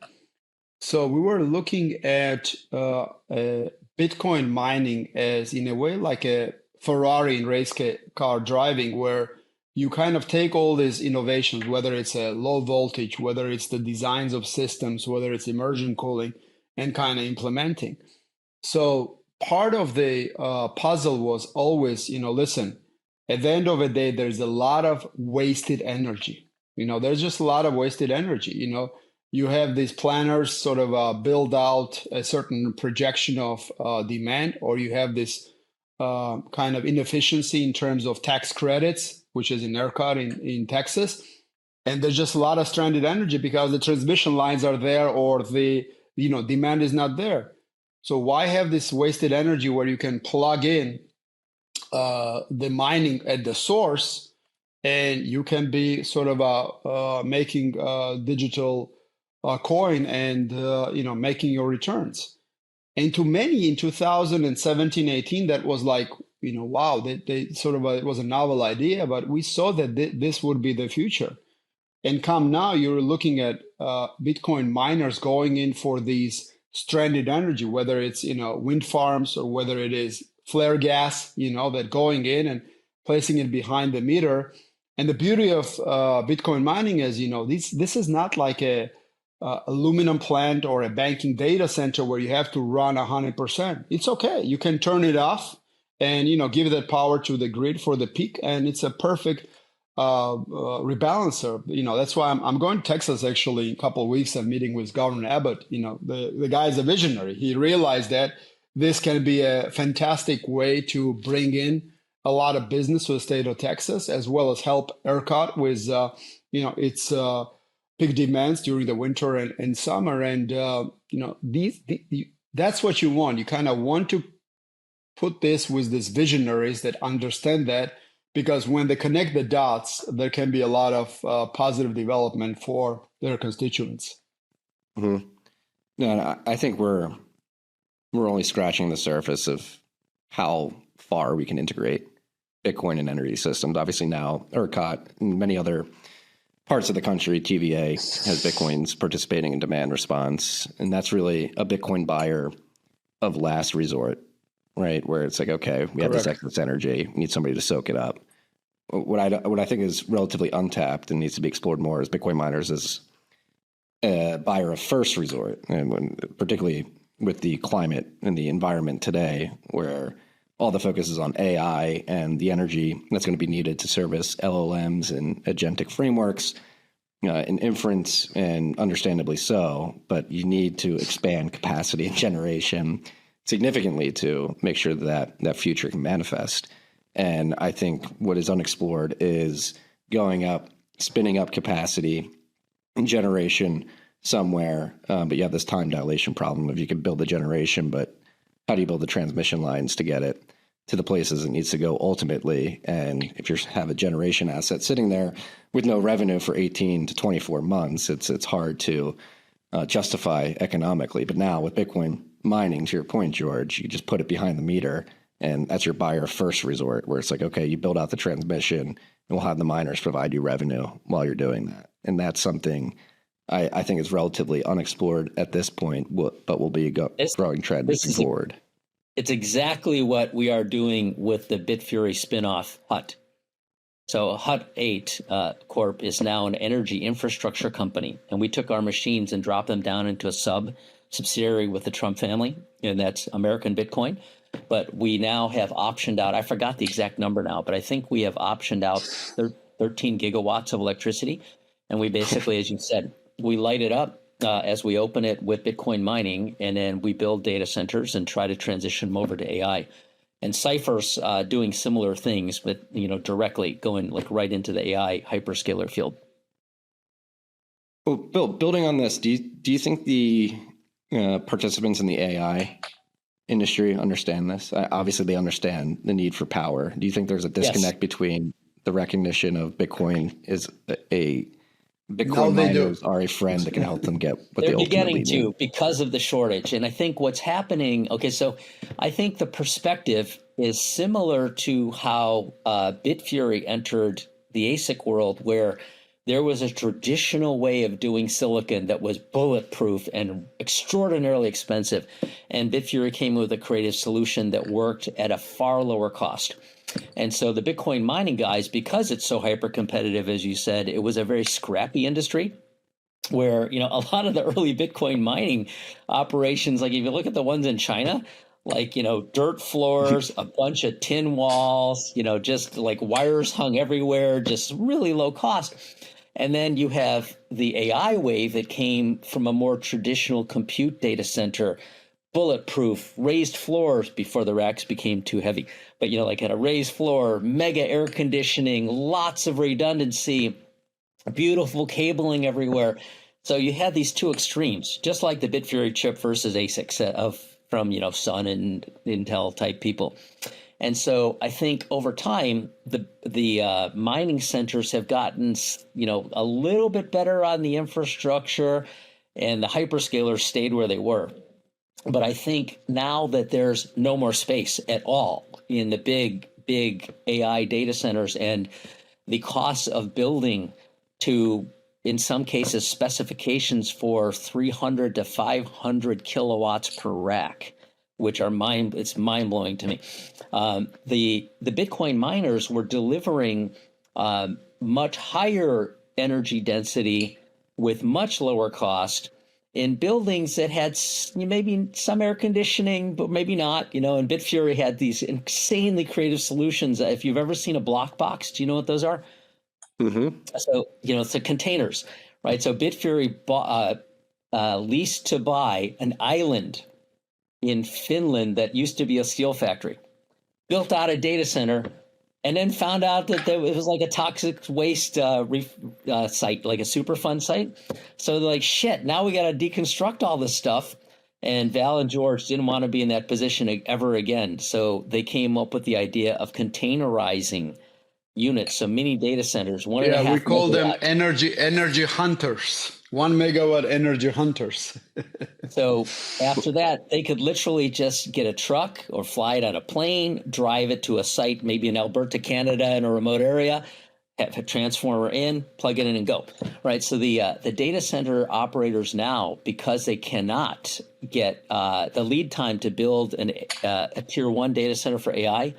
So we were looking at Bitcoin mining as, in a way, like a Ferrari in race car driving, where you kind of take all these innovations, whether it's a low voltage, whether it's the designs of systems, whether it's immersion cooling, and kind of implementing. So part of the puzzle was always, listen, at the end of the day, there's a lot of wasted energy. There's just a lot of wasted energy. You have these planners sort of build out a certain projection of demand, or you have this kind of inefficiency in terms of tax credits, which is in ERCOT in Texas. And there's just a lot of stranded energy because the transmission lines are there, or the demand is not there. So why have this wasted energy where you can plug in the mining at the source, and you can be sort of making digital coin and making your returns. And to many in 2017, 18, that was like, wow, they sort of it was a novel idea, but we saw that this would be the future. And come now, you're looking at Bitcoin miners going in for these stranded energy, whether it's wind farms or whether it is flare gas, that going in and placing it behind the meter. And the beauty of Bitcoin mining is, this is not like a aluminum plant or a banking data center where you have to run 100%. It's okay. You can turn it off and give that power to the grid for the peak, and it's a perfect rebalancer. That's why I'm going to Texas actually in a couple of weeks. I'm meeting with Governor Abbott. The guy is a visionary. He realized that this can be a fantastic way to bring in a lot of business to the state of Texas, as well as help ERCOT with its big demands during the winter and summer. And that's what you want. You kind of want to put this with these visionaries that understand that, because when they connect the dots, there can be a lot of positive development for their constituents. Mm-hmm. No, I think we're only scratching the surface of how far we can integrate Bitcoin and energy systems. Obviously now ERCOT and many other parts of the country, TVA has Bitcoins participating in demand response. And that's really a Bitcoin buyer of last resort, right? Where it's like, okay, we have this excess energy, we need somebody to soak it up. What I think is relatively untapped and needs to be explored more is Bitcoin miners as a buyer of first resort, and particularly with the climate and the environment today, where all the focus is on AI and the energy that's going to be needed to service LLMs and agentic frameworks and inference, and understandably so. But you need to expand capacity and generation significantly to make sure that that future can manifest. And I think what is unexplored is going up, spinning up capacity and generation somewhere. But you have this time dilation problem. If you can build the generation, but how do you build the transmission lines to get it to the places it needs to go ultimately? And if you have a generation asset sitting there with no revenue for 18 to 24 months, it's hard to justify economically. But now with Bitcoin mining, to your point, George, you just put it behind the meter, and that's your buyer first resort, where it's like, okay, you build out the transmission and we'll have the miners provide you revenue while you're doing that. And that's something I think is relatively unexplored at this point, but will be a growing trend moving forward. It's exactly what we are doing with the Bitfury spinoff HUT. So HUT 8 Corp is now an energy infrastructure company, and we took our machines and dropped them down into a subsidiary with the Trump family, and that's American Bitcoin. But we now have optioned out, I forgot the exact number now, but I think we have optioned out 13 gigawatts of electricity. And we basically, as you said, we light it up as we open it with Bitcoin mining, and then we build data centers and try to transition them over to AI. And Cypher's doing similar things, but directly going like right into the AI hyperscaler field. Well, Bill, building on this, do you think the participants in the AI industry understand this? Obviously, they understand the need for power. Do you think there's a disconnect between the recognition of Bitcoin is a Bitcoin miners are a friend that can help them get what they ultimately need? Because of the shortage. And I think what's happening, so I think the perspective is similar to how Bitfury entered the ASIC world, where there was a traditional way of doing silicon that was bulletproof and extraordinarily expensive. And Bitfury came with a creative solution that worked at a far lower cost. And so the Bitcoin mining guys, because it's so hyper competitive, as you said, it was a very scrappy industry where, a lot of the early Bitcoin mining operations, like if you look at the ones in China, like, dirt floors, a bunch of tin walls, just like wires hung everywhere, just really low cost. And then you have the AI wave that came from a more traditional compute data center, bulletproof, raised floors before the racks became too heavy. But, like at a raised floor, mega air conditioning, lots of redundancy, beautiful cabling everywhere. So you had these two extremes, just like the Bitfury chip versus ASICs from Sun and Intel type people. And so I think over time, the mining centers have gotten, a little bit better on the infrastructure, and the hyperscalers stayed where they were. But I think now that there's no more space at all in the big AI data centers, and the costs of building to, in some cases, specifications for 300 to 500 kilowatts per rack, which are it's mind blowing to me. The Bitcoin miners were delivering much higher energy density with much lower cost in buildings that had maybe some air conditioning, but maybe not, and Bitfury had these insanely creative solutions. If you've ever seen a block box, do you know what those are? Mm-hmm. So, it's the containers, right? So Bitfury leased to buy an island in Finland that used to be a steel factory, built out a data center, and then found out that it was like a toxic waste site, like a Superfund site. So they're like, shit, now we got to deconstruct all this stuff. And Val and George didn't want to be in that position ever again. So they came up with the idea of containerizing units, so mini data centers. We call them energy hunters. 1 megawatt energy hunters. So after that, they could literally just get a truck or fly it on a plane, drive it to a site, maybe in Alberta, Canada, in a remote area, have a transformer in, plug it in, and go. Right. So the data center operators now, because they cannot get the lead time to build a tier 1 data center for AI,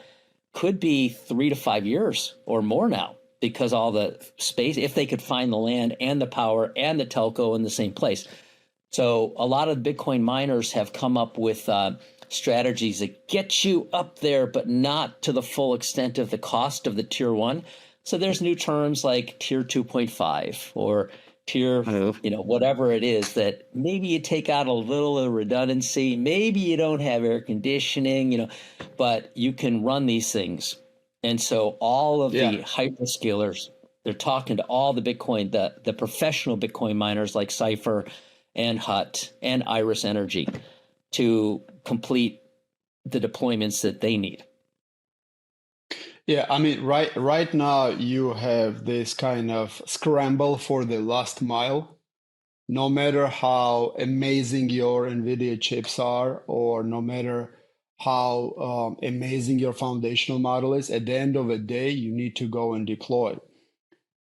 could be 3 to 5 years or more now, because all the space, if they could find the land and the power and the telco in the same place. So a lot of Bitcoin miners have come up with strategies that get you up there, but not to the full extent of the cost of the tier 1. So there's new terms like tier 2.5 or tier, whatever it is, that maybe you take out a little of redundancy. Maybe you don't have air conditioning, but you can run these things. And so all of the hyperscalers, they're talking to all the Bitcoin, the professional Bitcoin miners like Cypher and Hut and Iris Energy to complete the deployments that they need. Yeah, I mean, right now you have this kind of scramble for the last mile. No matter how amazing your NVIDIA chips are, or no matter how amazing your foundational model is, at the end of the day, you need to go and deploy.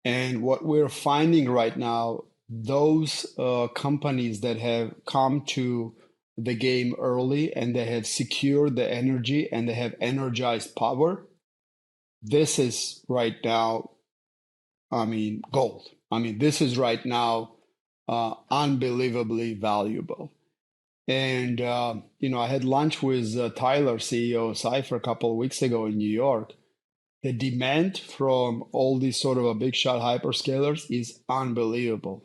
And what we're finding right now, those companies that have come to the game early and they have secured the energy and they have energized power, this is right now, gold. This is right now unbelievably valuable. And, I had lunch with Tyler, CEO of Cypher, a couple of weeks ago in New York. The demand from all these sort of big shot hyperscalers is unbelievable.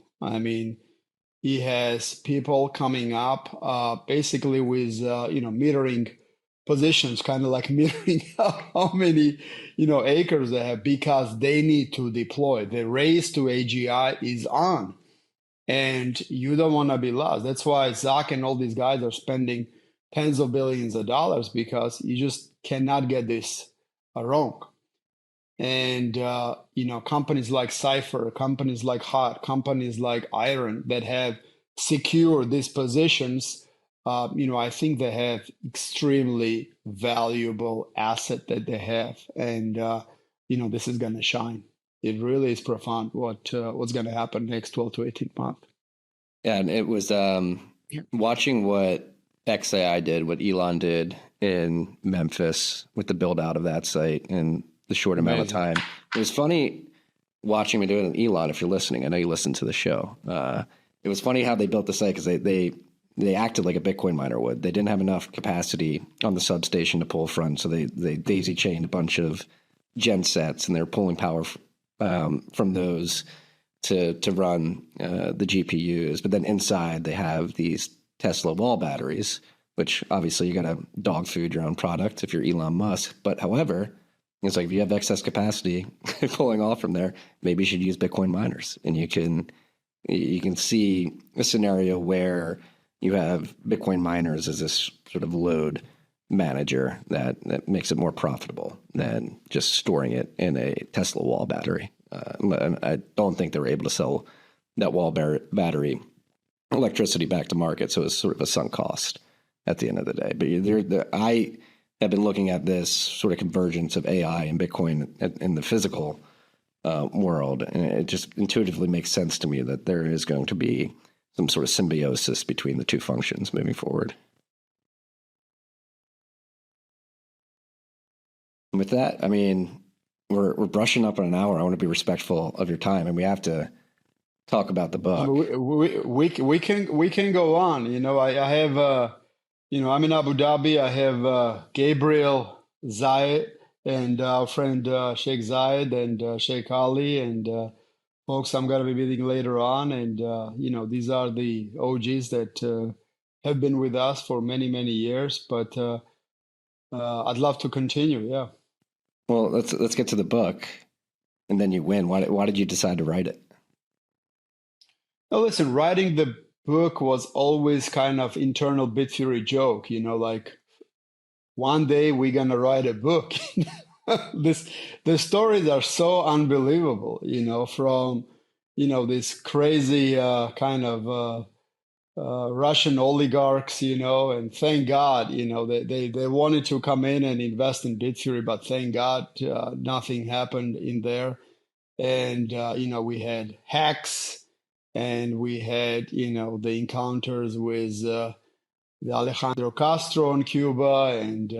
He has people coming up basically with, metering positions, kind of like metering out how many, acres they have, because they need to deploy. The race to AGI is on. and you don't want to be lost. That's why Zach and all these guys are spending tens of billions of dollars, because you just cannot get this wrong. And companies like Cypher, companies like Hot, companies like Iron that have secured these positions, I think they have extremely valuable asset that they have, and this is going to shine. It really is profound what's going to happen next 12 to 18 months. Yeah, and it was watching what XAI did, what Elon did in Memphis with the build out of that site in the short amount of time. It was funny watching me do it. And Elon, if you're listening, I know you listen to the show. It was funny how they built the site, because they acted like a Bitcoin miner would. They didn't have enough capacity on the substation to pull from, so they daisy chained a bunch of gen sets, and they're pulling power from those to run the GPUs. But then inside they have these Tesla wall batteries, which obviously you got to dog food your own product if you're Elon Musk. But however, it's like if you have excess capacity pulling off from there, maybe you should use Bitcoin miners, and you can see a scenario where you have Bitcoin miners as this sort of load manager that makes it more profitable than just storing it in a Tesla wall battery. And I don't think they were able to sell that wall battery electricity back to market, so it's sort of a sunk cost at the end of the day. But I have been looking at this sort of convergence of AI and Bitcoin in the physical world, and it just intuitively makes sense to me that there is going to be some sort of symbiosis between the two functions moving forward. And with that, I mean, we're brushing up on an hour. I want to be respectful of your time, and we have to talk about the book. We can go on. I have I'm in Abu Dhabi. I have Gabriel Zayed and our friend Sheikh Zayed and Sheikh Ali and folks I'm going to be meeting later on. And these are the OGs that have been with us for many years. But I'd love to continue. Yeah. Well, let's get to the book, and then you win. Why did you decide to write it? No, listen, writing the book was always kind of internal Bitfury joke, like one day we're gonna write a book. The stories are so unbelievable, from this crazy kind of Russian oligarchs, and thank God, they wanted to come in and invest in Bitfury, but thank God nothing happened in there. And we had hacks. And we had, the encounters with the Alejandro Castro in Cuba, and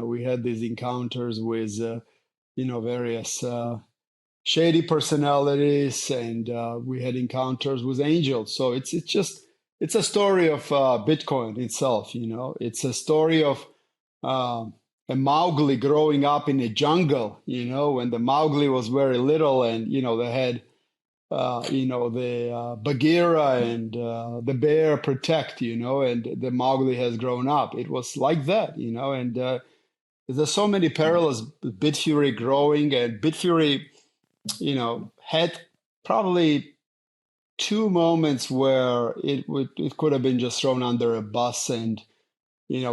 we had these encounters with various shady personalities, and we had encounters with angels. So it's a story of Bitcoin itself. It's a story of a Mowgli growing up in a jungle. When the Mowgli was very little, and they had the Bagheera and the bear protect, and the Mowgli has grown up. It was like that, and there's so many parallels. Bitfury growing, and Bitfury, had probably two moments where it could have been just thrown under a bus, and we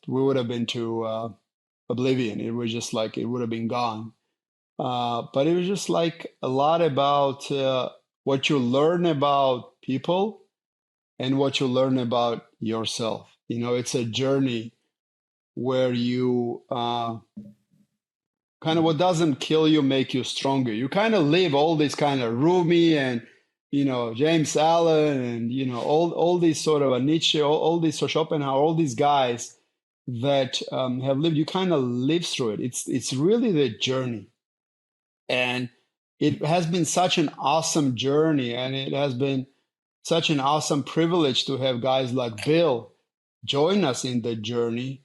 would have been to oblivion. It was just like it would have been gone. But it was just like a lot about what you learn about people and what you learn about yourself. It's a journey where you kind of what doesn't kill you make you stronger. You kind of live all this kind of Rumi and James Allen and all these sort of a Nietzsche, all these Schopenhauer, all these guys that have lived. You kind of live through it. It's really the journey. And it has been such an awesome journey, and it has been such an awesome privilege to have guys like Bill join us in the journey.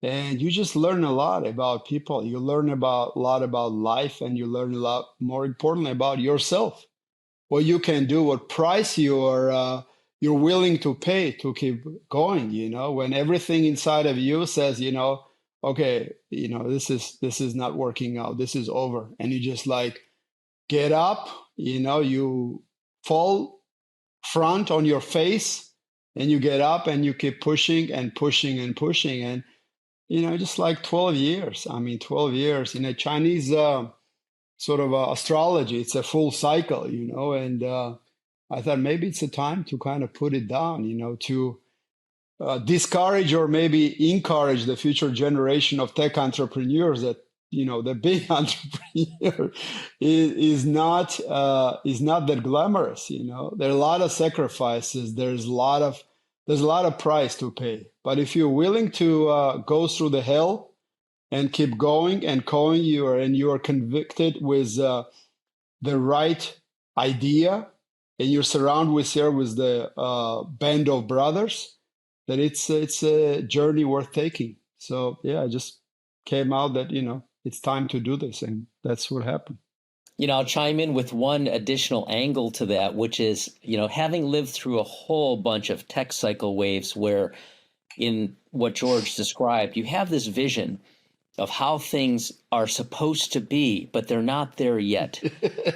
And you just learn a lot about people. You learn a lot about life, and you learn a lot, more importantly, about yourself. What you can do, what price you're willing to pay to keep going. When everything inside of you says, okay, this is not working out. This is over. And you just like get up, you fall front on your face, and you get up and you keep pushing and pushing and pushing. And, just like 12 years. I mean, 12 years in a Chinese sort of astrology, it's a full cycle, and I thought maybe it's a time to kind of put it down, to discourage or maybe encourage the future generation of tech entrepreneurs that the big entrepreneur is not that glamorous. There are a lot of sacrifices. There's a lot of price to pay. But if you're willing to go through the hell and keep going and going, you are convicted with the right idea, and you're surrounded with the band of brothers, that it's a journey worth taking. So yeah, I just came out that it's time to do this, and that's what happened. I'll chime in with one additional angle to that, which is, having lived through a whole bunch of tech cycle waves where, in what George described, you have this vision of how things are supposed to be, but they're not there yet.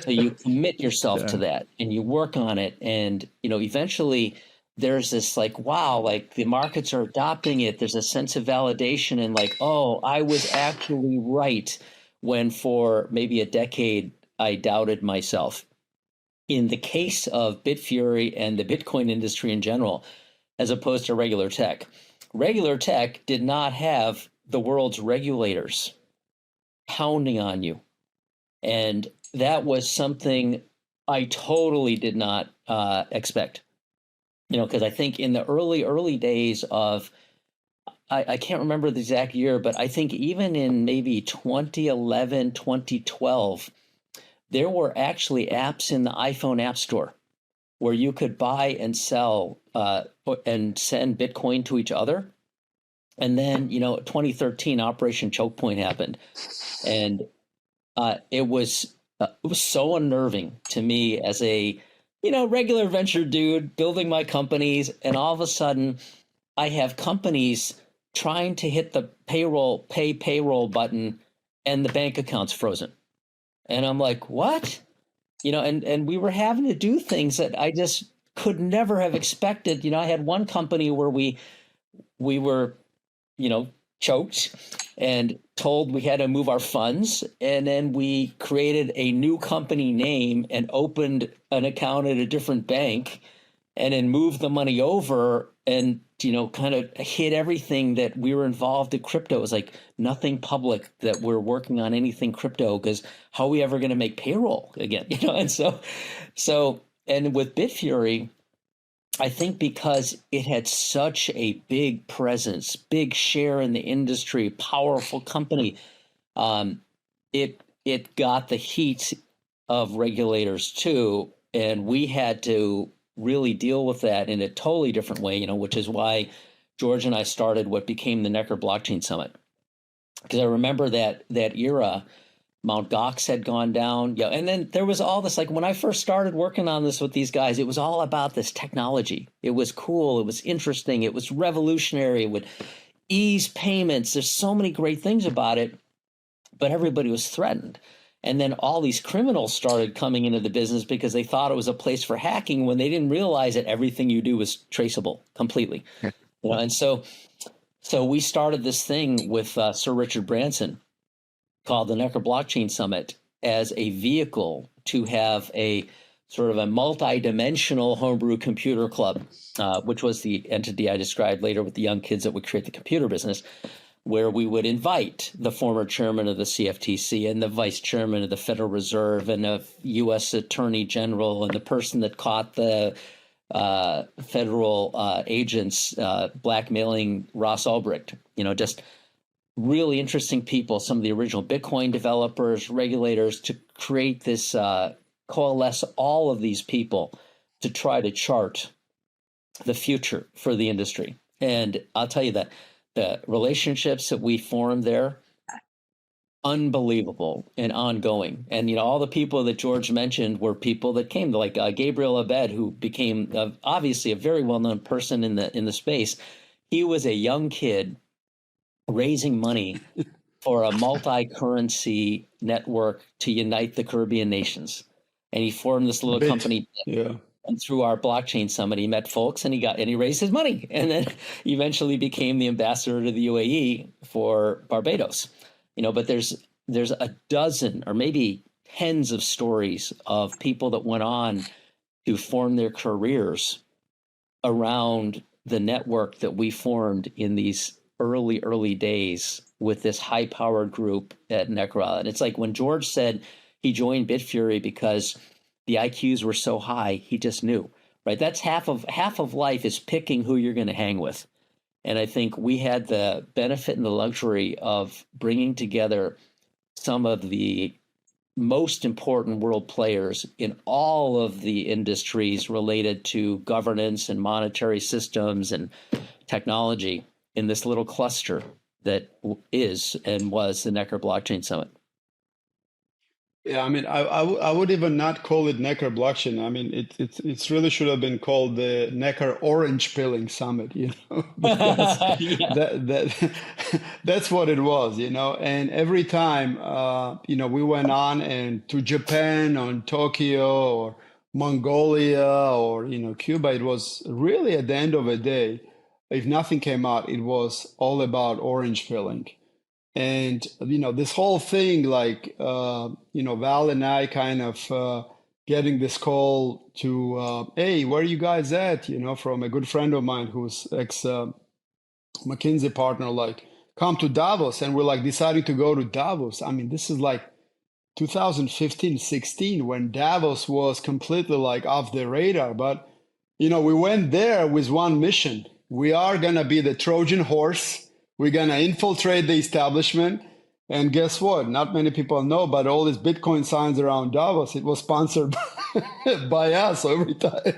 So you commit yourself to that and you work on it. And, eventually there's this like, wow, like the markets are adopting it. There's a sense of validation and like, oh, I was actually right, when for maybe a decade I doubted myself. In the case of Bitfury and the Bitcoin industry in general, as opposed to regular tech did not have the world's regulators pounding on you. And that was something I totally did not expect. Because I think in the early days of, I can't remember the exact year, but I think even in maybe 2011, 2012, there were actually apps in the iPhone App Store where you could buy and sell and send Bitcoin to each other. And then, 2013, Operation Choke Point happened. And it was so unnerving to me as a regular venture dude building my companies. And all of a sudden I have companies trying to hit the pay payroll button and the bank account's frozen. And I'm like, what? And we were having to do things that I just could never have expected. I had one company where we were, choked and told we had to move our funds. And then we created a new company name and opened an account at a different bank and then moved the money over and, kind of hid everything that we were involved in crypto. It was like nothing public that we're working on anything crypto, because how are we ever going to make payroll again? And so and with Bitfury, I think because it had such a big presence, big share in the industry, powerful company, it got the heat of regulators too, and we had to really deal with that in a totally different way, which is why George and I started what became the Necker Blockchain Summit. Because I remember that era, Mt. Gox had gone down. Yeah, and then there was all this, like when I first started working on this with these guys, it was all about this technology. It was cool. It was interesting. It was revolutionary. It would ease payments. There's so many great things about it, but everybody was threatened. And then all these criminals started coming into the business because they thought it was a place for hacking, when they didn't realize that everything you do was traceable completely. And so we started this thing with Sir Richard Branson called the Necker Blockchain Summit as a vehicle to have a sort of a multi-dimensional homebrew computer club, which was the entity I described later with the young kids that would create the computer business, where we would invite the former chairman of the CFTC and the vice chairman of the Federal Reserve and a U.S. Attorney General and the person that caught the federal agents blackmailing Ross Ulbricht, just really interesting people, some of the original Bitcoin developers, regulators, to create this, coalesce all of these people to try to chart the future for the industry. And I'll tell you that the relationships that we formed there, unbelievable and ongoing. And, all the people that George mentioned were people that came to, like Gabriel Abed, who became obviously a very well-known person in the space. He was a young kid raising money for a multi-currency network to unite the Caribbean nations. And he formed this little company. Yeah. And through our blockchain summit, he met folks and he raised his money, and then eventually became the ambassador to the UAE for Barbados. But there's a dozen or maybe tens of stories of people that went on to form their careers around the network that we formed in these early days with this high-powered group at Necra. And it's like when George said he joined Bitfury because the IQs were so high, he just knew, right? That's half of life is picking who you're going to hang with. And I think we had the benefit and the luxury of bringing together some of the most important world players in all of the industries related to governance and monetary systems and technology in this little cluster that is and was the Necker Blockchain Summit. Yeah, I mean, I would even not call it Necker Blockchain. I mean, it really should have been called the Necker Orange Pilling Summit, because that's what it was, And every time, we went on and to Japan or Tokyo or Mongolia or Cuba, it was really at the end of the day, if nothing came out, it was all about orange pilling. And, this whole thing, like, Val and I kind of getting this call to, hey, where are you guys at? From a good friend of mine who's ex-McKinsey partner, like, come to Davos. And we're like deciding to go to Davos. I mean, this is like 2015, 16, when Davos was completely like off the radar. But, we went there with one mission. We are going to be the Trojan horse. We're going to infiltrate the establishment. And guess what? Not many people know, but all these Bitcoin signs around Davos, it was sponsored by us. So every time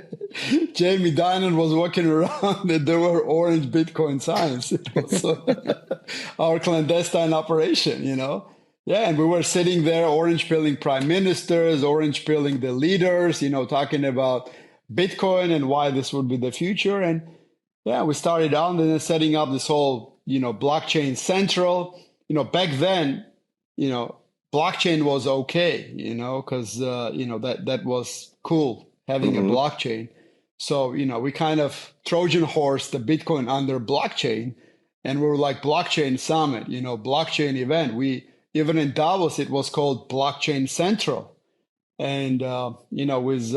Jamie Dimon was walking around, and there were orange Bitcoin signs. It was our clandestine operation, Yeah, and we were sitting there, orange pilling prime ministers, orange pilling the leaders, talking about Bitcoin and why this would be the future. And yeah, we started out and then setting up this whole blockchain central. Back then, blockchain was okay, because, that was cool, having a blockchain. So, we kind of Trojan horse the Bitcoin under blockchain, and we were like blockchain summit, blockchain event. Even in Davos, it was called Blockchain Central. And, with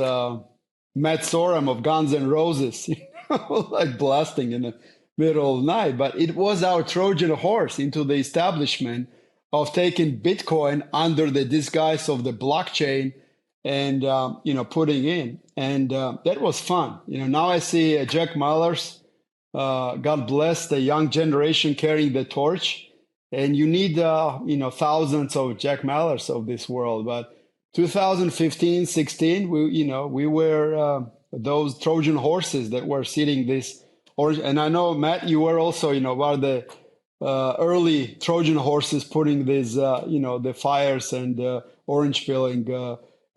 Matt Sorum of Guns N' Roses, like blasting in the middle of the night. But it was our Trojan horse into the establishment of taking Bitcoin under the disguise of the blockchain and, putting in. And that was fun. Now I see Jack Mallers, God bless the young generation carrying the torch. And you need, thousands of Jack Mallers of this world. But 2015, 16, we were those Trojan horses that were sitting this orange. And I know, Matt, you were also, one of the early Trojan horses putting these, the fires and orange pilling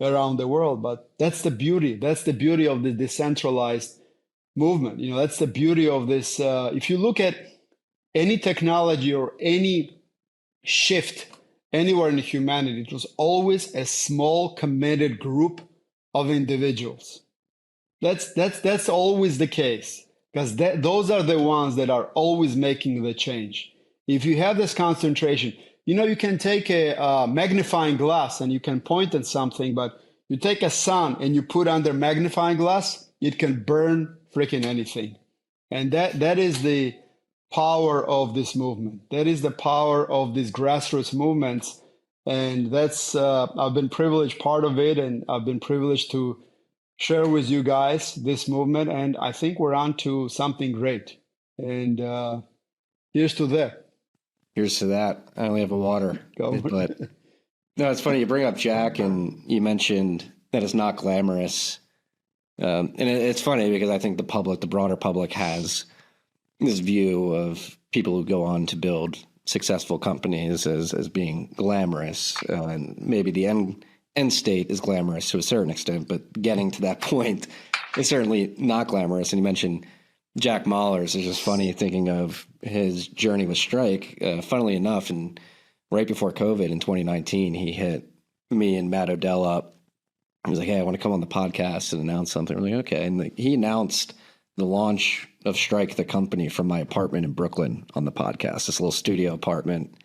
around the world. But that's the beauty. That's the beauty of the decentralized movement. That's the beauty of this. If you look at any technology or any shift anywhere in humanity, it was always a small committed group of individuals. That's always the case, because those are the ones that are always making the change. If you have this concentration, you can take a magnifying glass and you can point at something, but you take a sun and you put under magnifying glass, it can burn freaking anything. And that is the power of this movement. That is the power of these grassroots movements. And that's, I've been privileged part of it, and I've been privileged to share with you guys this movement. And I think we're on to something great. And here's to that. Here's to that. I only have a water. But no, it's funny. You bring up Jack and you mentioned that it's not glamorous. And it's funny because I think the broader public has this view of people who go on to build successful companies as being glamorous, and maybe the end state is glamorous to a certain extent, but getting to that point is certainly not glamorous. And you mentioned Jack Mallers. It's just funny thinking of his journey with Strike. Funnily enough, and right before COVID in 2019, he hit me and Matt Odell up He was like, hey, I want to come on the podcast and announce something. We're like, okay. And he announced the launch of Strike the company from my apartment in Brooklyn on the podcast, this little studio apartment.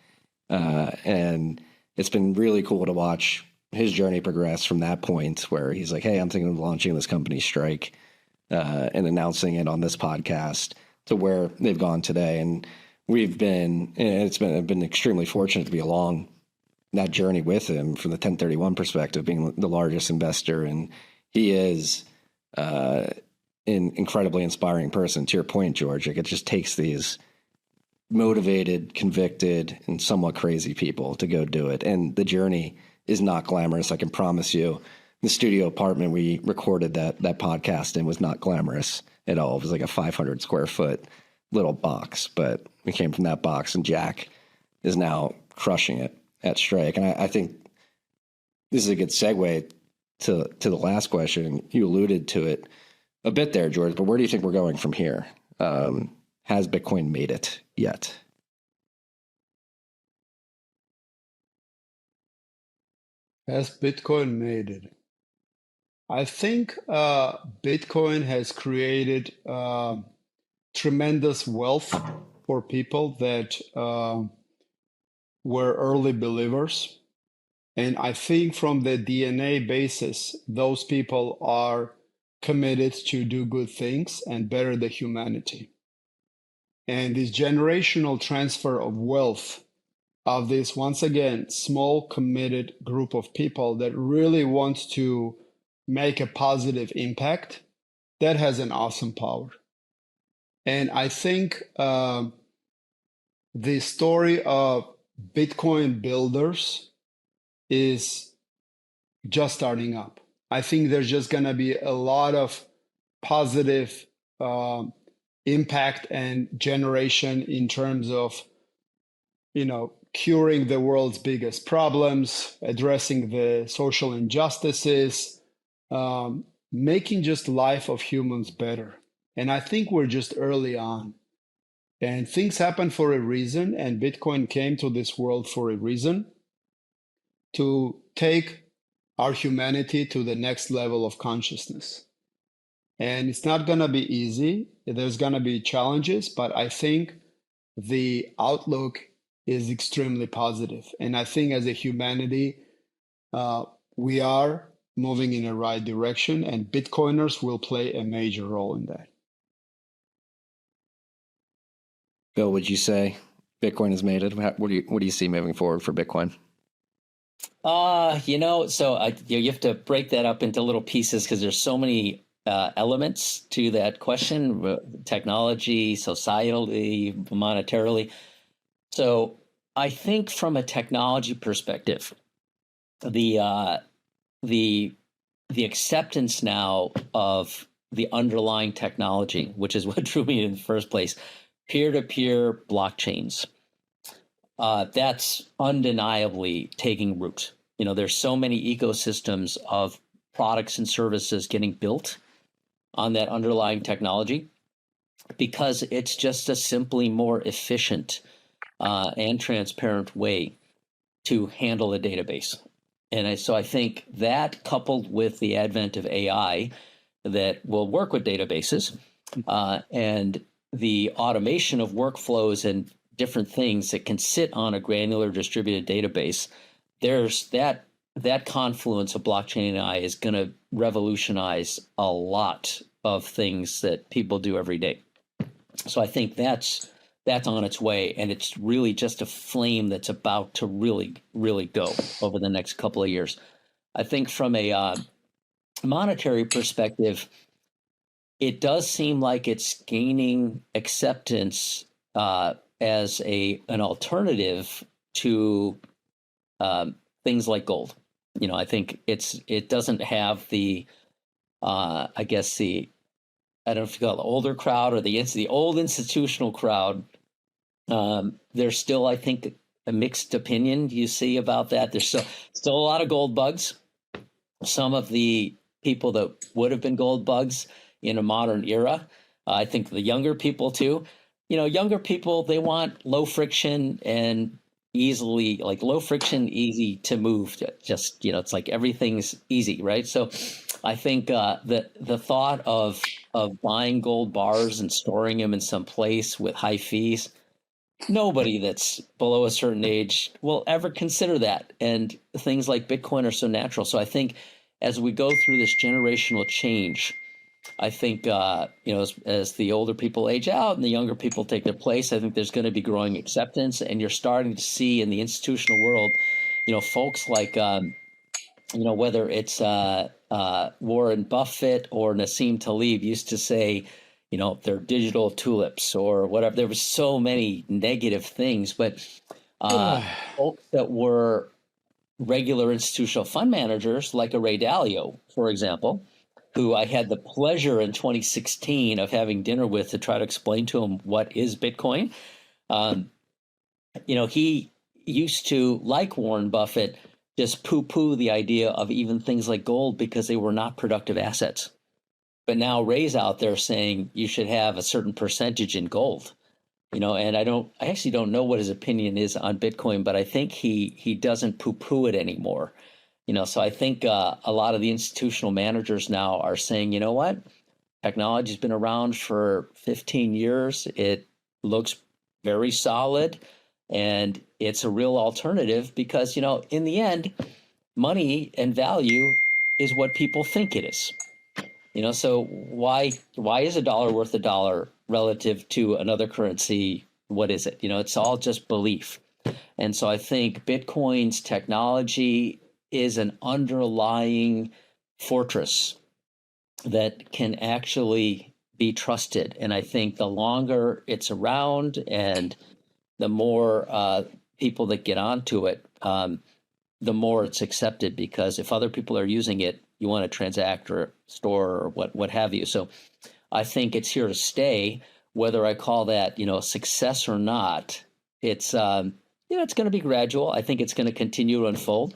And it's been really cool to watch his journey progress from that point where he's like, hey, I'm thinking of launching this company Strike and announcing it on this podcast to where they've gone today. And I've been extremely fortunate to be along that journey with him from the 1031 perspective, being the largest investor. And he is an incredibly inspiring person. To your point, George, like it just takes these motivated, convicted, and somewhat crazy people to go do it. And the journey is not glamorous. I can promise you. The studio apartment we recorded that podcast in was not glamorous at all. It was like a 500 square foot little box, but we came from that box, and Jack is now crushing it at Strike. And I think this is a good segue to the last question. You alluded to it a bit there, George, but where do you think we're going from here? Has Bitcoin made it yet? Has Bitcoin made it? I think Bitcoin has created tremendous wealth for people that were early believers. And I think from the DNA basis, those people are committed to do good things and better the humanity. And this generational transfer of wealth of this, once again, small committed group of people that really want to make a positive impact, that has an awesome power. And I think the story of Bitcoin builders is just starting up. I think there's just going to be a lot of positive impact and generation in terms of, curing the world's biggest problems, addressing the social injustices, making just life of humans better. And I think we're just early on. And things happen for a reason, and Bitcoin came to this world for a reason, to take our humanity to the next level of consciousness. And it's not going to be easy. There's going to be challenges, but I think the outlook is extremely positive. And I think as a humanity, we are moving in the right direction, and Bitcoiners will play a major role in that. Bill, would you say Bitcoin has made it? What do you see moving forward for Bitcoin? So you have to break that up into little pieces because there's so many elements to that question: technology, societally, monetarily. So I think from a technology perspective, the acceptance now of the underlying technology, which is what drew me in the first place, peer-to-peer blockchains, that's undeniably taking root. There's so many ecosystems of products and services getting built on that underlying technology because it's just a simply more efficient and transparent way to handle a database. And so I think that, coupled with the advent of AI that will work with databases and the automation of workflows and different things that can sit on a granular distributed database, there's that confluence of blockchain and AI is going to revolutionize a lot of things that people do every day. So I think that's on its way, and it's really just a flame that's about to really, really go over the next couple of years. I think from a monetary perspective, it does seem like it's gaining acceptance as an alternative to things like gold. I think it doesn't have the I don't know if you call it the older crowd or the old institutional crowd. There's still, I think, a mixed opinion you see about that. There's still a lot of gold bugs. Some of the people that would have been gold bugs in a modern era, I think the younger people too. Younger people, they want low friction and easily, like low friction, easy to move. Just, it's like everything's easy, right? So I think the thought of buying gold bars and storing them in some place with high fees, nobody that's below a certain age will ever consider that. And things like Bitcoin are so natural. So I think as we go through this generational change, I think, as the older people age out and the younger people take their place, I think there's going to be growing acceptance. And you're starting to see in the institutional world, folks like, whether it's Warren Buffett or Nassim Taleb used to say, they're digital tulips or whatever. There were so many negative things, but folks that were regular institutional fund managers, like a Ray Dalio, for example, who I had the pleasure in 2016 of having dinner with to try to explain to him what is Bitcoin. He used to, like Warren Buffett, just poo-poo the idea of even things like gold because they were not productive assets. But now Ray's out there saying you should have a certain percentage in gold. And I actually don't know what his opinion is on Bitcoin, but I think he doesn't poo-poo it anymore. So I think a lot of the institutional managers now are saying, you know what, technology's been around for 15 years. It looks very solid, and it's a real alternative because, in the end, money and value is what people think it is. So why is a dollar worth a dollar relative to another currency? What is it? It's all just belief. And so I think Bitcoin's technology is an underlying fortress that can actually be trusted. And I think the longer it's around and the more people that get onto it, the more it's accepted, because if other people are using it, you want to transact or store or what have you. So I think it's here to stay, whether I call that, success or not. It's, it's going to be gradual. I think it's going to continue to unfold.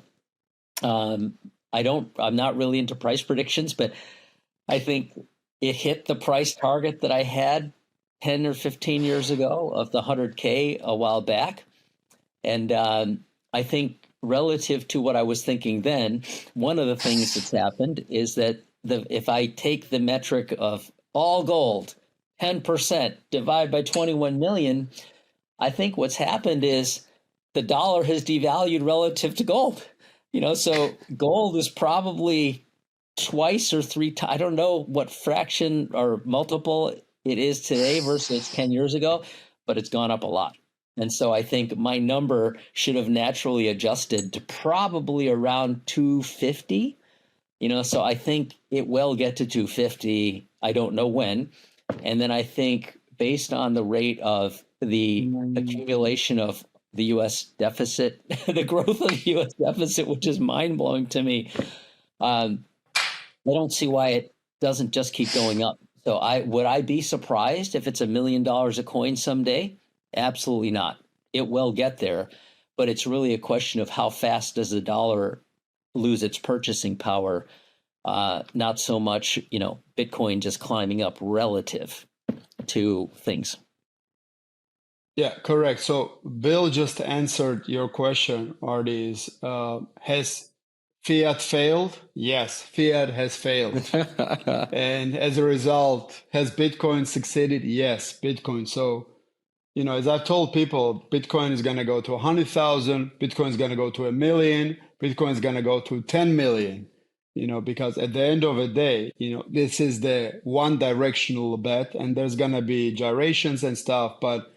I'm not really into price predictions, but I think it hit the price target that I had 10 or 15 years ago of the 100K a while back. And I think relative to what I was thinking then, one of the things that's happened is that if I take the metric of all gold, 10% divide by 21 million, I think what's happened is the dollar has devalued relative to gold. So gold is probably twice or three times. I don't know what fraction or multiple it is today versus 10 years ago, but it's gone up a lot. And so I think my number should have naturally adjusted to probably around 250. So I think it will get to 250. I don't know when. And then I think based on the rate of the accumulation of the U.S. deficit, the growth of the U.S. deficit, which is mind-blowing to me, I don't see why it doesn't just keep going up. So would I be surprised if it's $1 million a coin someday? Absolutely not. It will get there, but it's really a question of how fast does the dollar lose its purchasing power, not so much, Bitcoin just climbing up relative to things. Yeah, correct. So Bill just answered your question, Marty, is has fiat failed? Yes, fiat has failed. And as a result, has Bitcoin succeeded? Yes, Bitcoin. So, as I've told people, Bitcoin is going to go to 100,000, Bitcoin is going to go to 1 million, Bitcoin is going to go to 10 million, because at the end of the day, this is the one directional bet, and there's going to be gyrations and stuff. But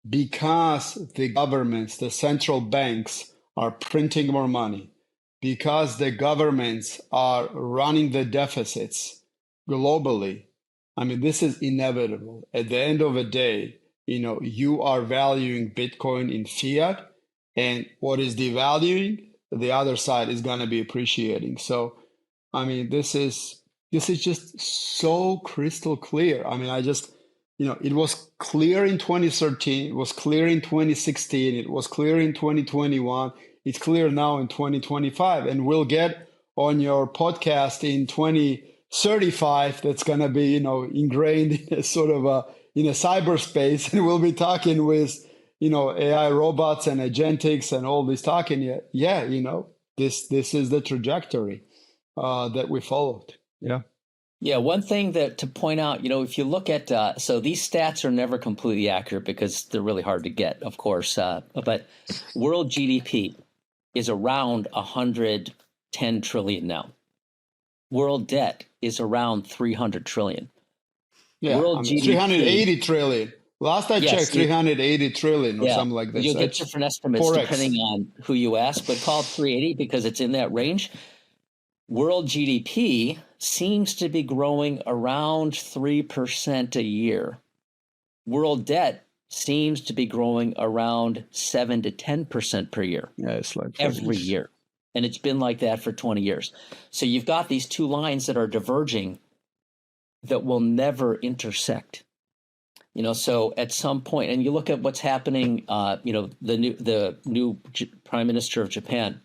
because the governments, the central banks are printing more money, because the governments are running the deficits globally, this is inevitable. At the end of the day, you are valuing Bitcoin in fiat, and what is devaluing, the other side is going to be appreciating. So, this is just so crystal clear. It was clear in 2013, it was clear in 2016, it was clear in 2021, it's clear now in 2025, and we'll get on your podcast in 2035. That's going to be, ingrained in a sort of in a cyberspace, and we'll be talking with, AI robots and agentics and all this talking, this is the trajectory that we followed. Yeah. Yeah, one thing that to point out, if you look at, so these stats are never completely accurate because they're really hard to get, of course, but world GDP is around 110 trillion now. World debt is around 300 trillion. Yeah, world GDP, 380 trillion. Last I checked, 380 trillion or something like that. You'll get different estimates 4X. Depending on who you ask, but call it 380 because it's in that range. World GDP seems to be growing around 3% a year. World debt seems to be growing around 7 to 10% per year. Yeah, it's like every year. And it's been like that for 20 years. So you've got these two lines that are diverging that will never intersect. So at some point, and you look at what's happening, the new Prime Minister of Japan,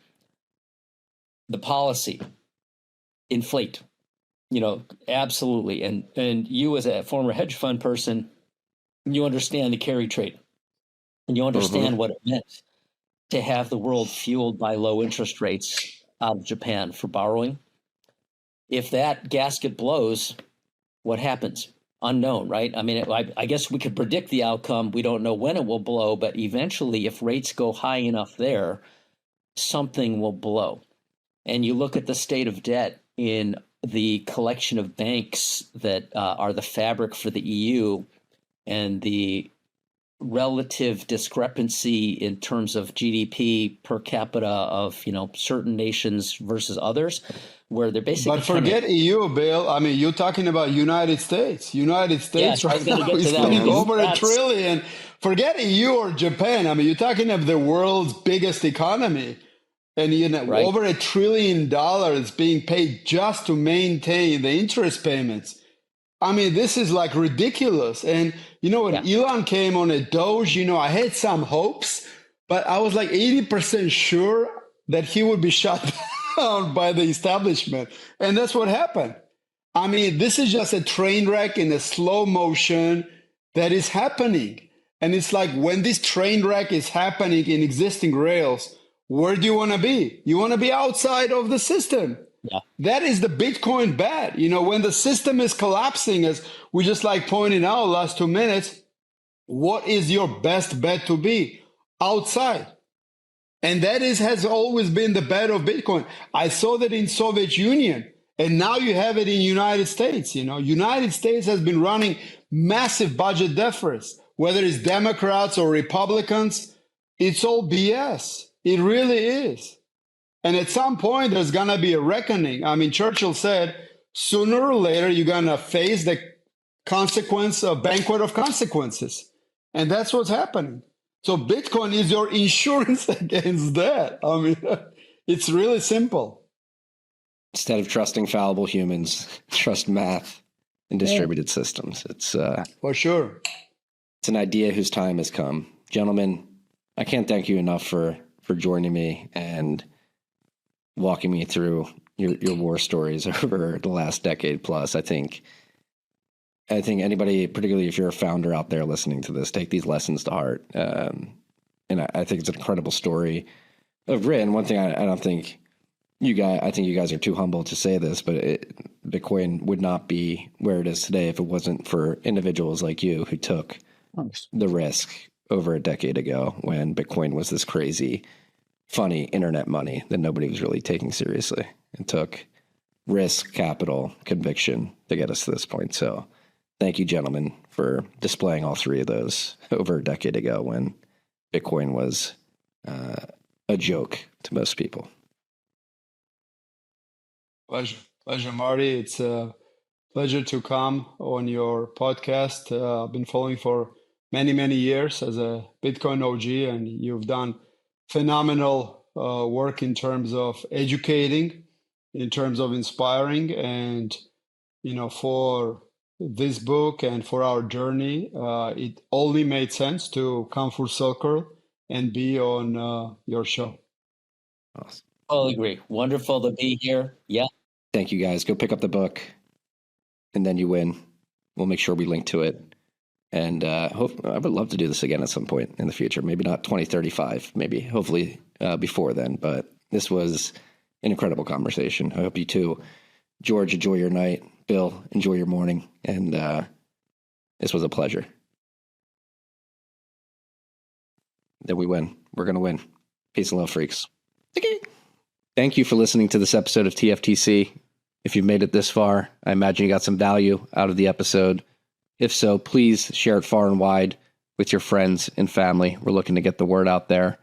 the policy, inflate, absolutely. And you as a former hedge fund person, you understand the carry trade, and you understand what it meant to have the world fueled by low interest rates out of Japan for borrowing. If that gasket blows, what happens? Unknown, right? I mean, I guess we could predict the outcome. We don't know when it will blow, but eventually, if rates go high enough there, something will blow. And you look at the state of debt in the collection of banks that are the fabric for the EU, and the relative discrepancy in terms of GDP per capita of certain nations versus others, where they're basically. But forget EU, Bill. I mean, you're talking about United States. United States right now is spending over $1 trillion. Forget EU or Japan. I mean, you're talking of the world's biggest economy. And over $1 trillion is being paid just to maintain the interest payments. I mean, this is like ridiculous. And when Elon came on a Doge, I had some hopes, but I was like 80% sure that he would be shut down by the establishment. And that's what happened. I mean, this is just a train wreck in a slow motion that is happening. And it's like when this train wreck is happening in existing rails, where do you want to be? You want to be outside of the system. Yeah. That is the Bitcoin bet. When the system is collapsing, as we just pointed out last 2 minutes, what is your best bet to be? Outside. And that has always been the bet of Bitcoin. I saw that in Soviet Union, and now you have it in United States. United States has been running massive budget deficits, whether it's Democrats or Republicans. It's all BS. It really is. And at some point, there's going to be a reckoning. I mean, Churchill said, sooner or later, you're going to face the consequence of banquet of consequences. And that's what's happening. So Bitcoin is your insurance against that. I mean, it's really simple. Instead of trusting fallible humans, trust math and distributed systems. It's for sure. It's an idea whose time has come. Gentlemen, I can't thank you enough for joining me and walking me through your war stories over the last decade plus. I think anybody, particularly if you're a founder out there listening to this, take these lessons to heart. And I think it's an incredible story of grit. And one thing I don't think you guys are too humble to say this, but Bitcoin would not be where it is today if it wasn't for individuals like you who took the risk over a decade ago when Bitcoin was this crazy, funny internet money that nobody was really taking seriously, and took risk, capital, conviction to get us to this point. So thank you, gentlemen, for displaying all three of those over a decade ago when Bitcoin was a joke to most people. Pleasure, Marty. It's a pleasure to come on your podcast. I've been following for many, many years as a Bitcoin OG, and you've done phenomenal work in terms of educating, in terms of inspiring, and for this book and for our journey, it only made sense to come full circle and be on your show. Awesome. Totally agree. Wonderful to be here. Yeah. Thank you, guys. Go pick up the book, and then you win. We'll make sure we link to it And I would love to do this again at some point in the future. Maybe not 2035, maybe hopefully before then. But this was an incredible conversation. I hope you too. George, enjoy your night. Bill, enjoy your morning. And this was a pleasure. Then we win. We're going to win. Peace and love, freaks. Okay. Thank you for listening to this episode of TFTC. If you've made it this far, I imagine you got some value out of the episode. If so, please share it far and wide with your friends and family. We're looking to get the word out there.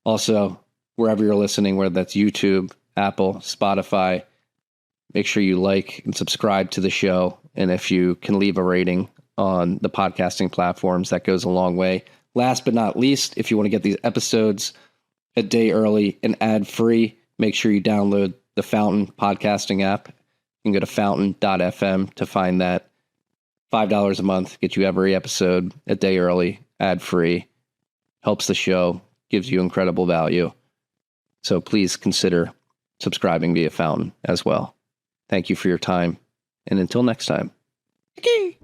Also, wherever you're listening, whether that's YouTube, Apple, Spotify, make sure you like and subscribe to the show. And if you can leave a rating on the podcasting platforms, that goes a long way. Last but not least, if you want to get these episodes a day early and ad-free, make sure you download the Fountain podcasting app. You can go to fountain.fm to find that. $5 a month gets you every episode a day early, ad-free, helps the show, gives you incredible value. So please consider subscribing via Fountain as well. Thank you for your time, and until next time. Okay.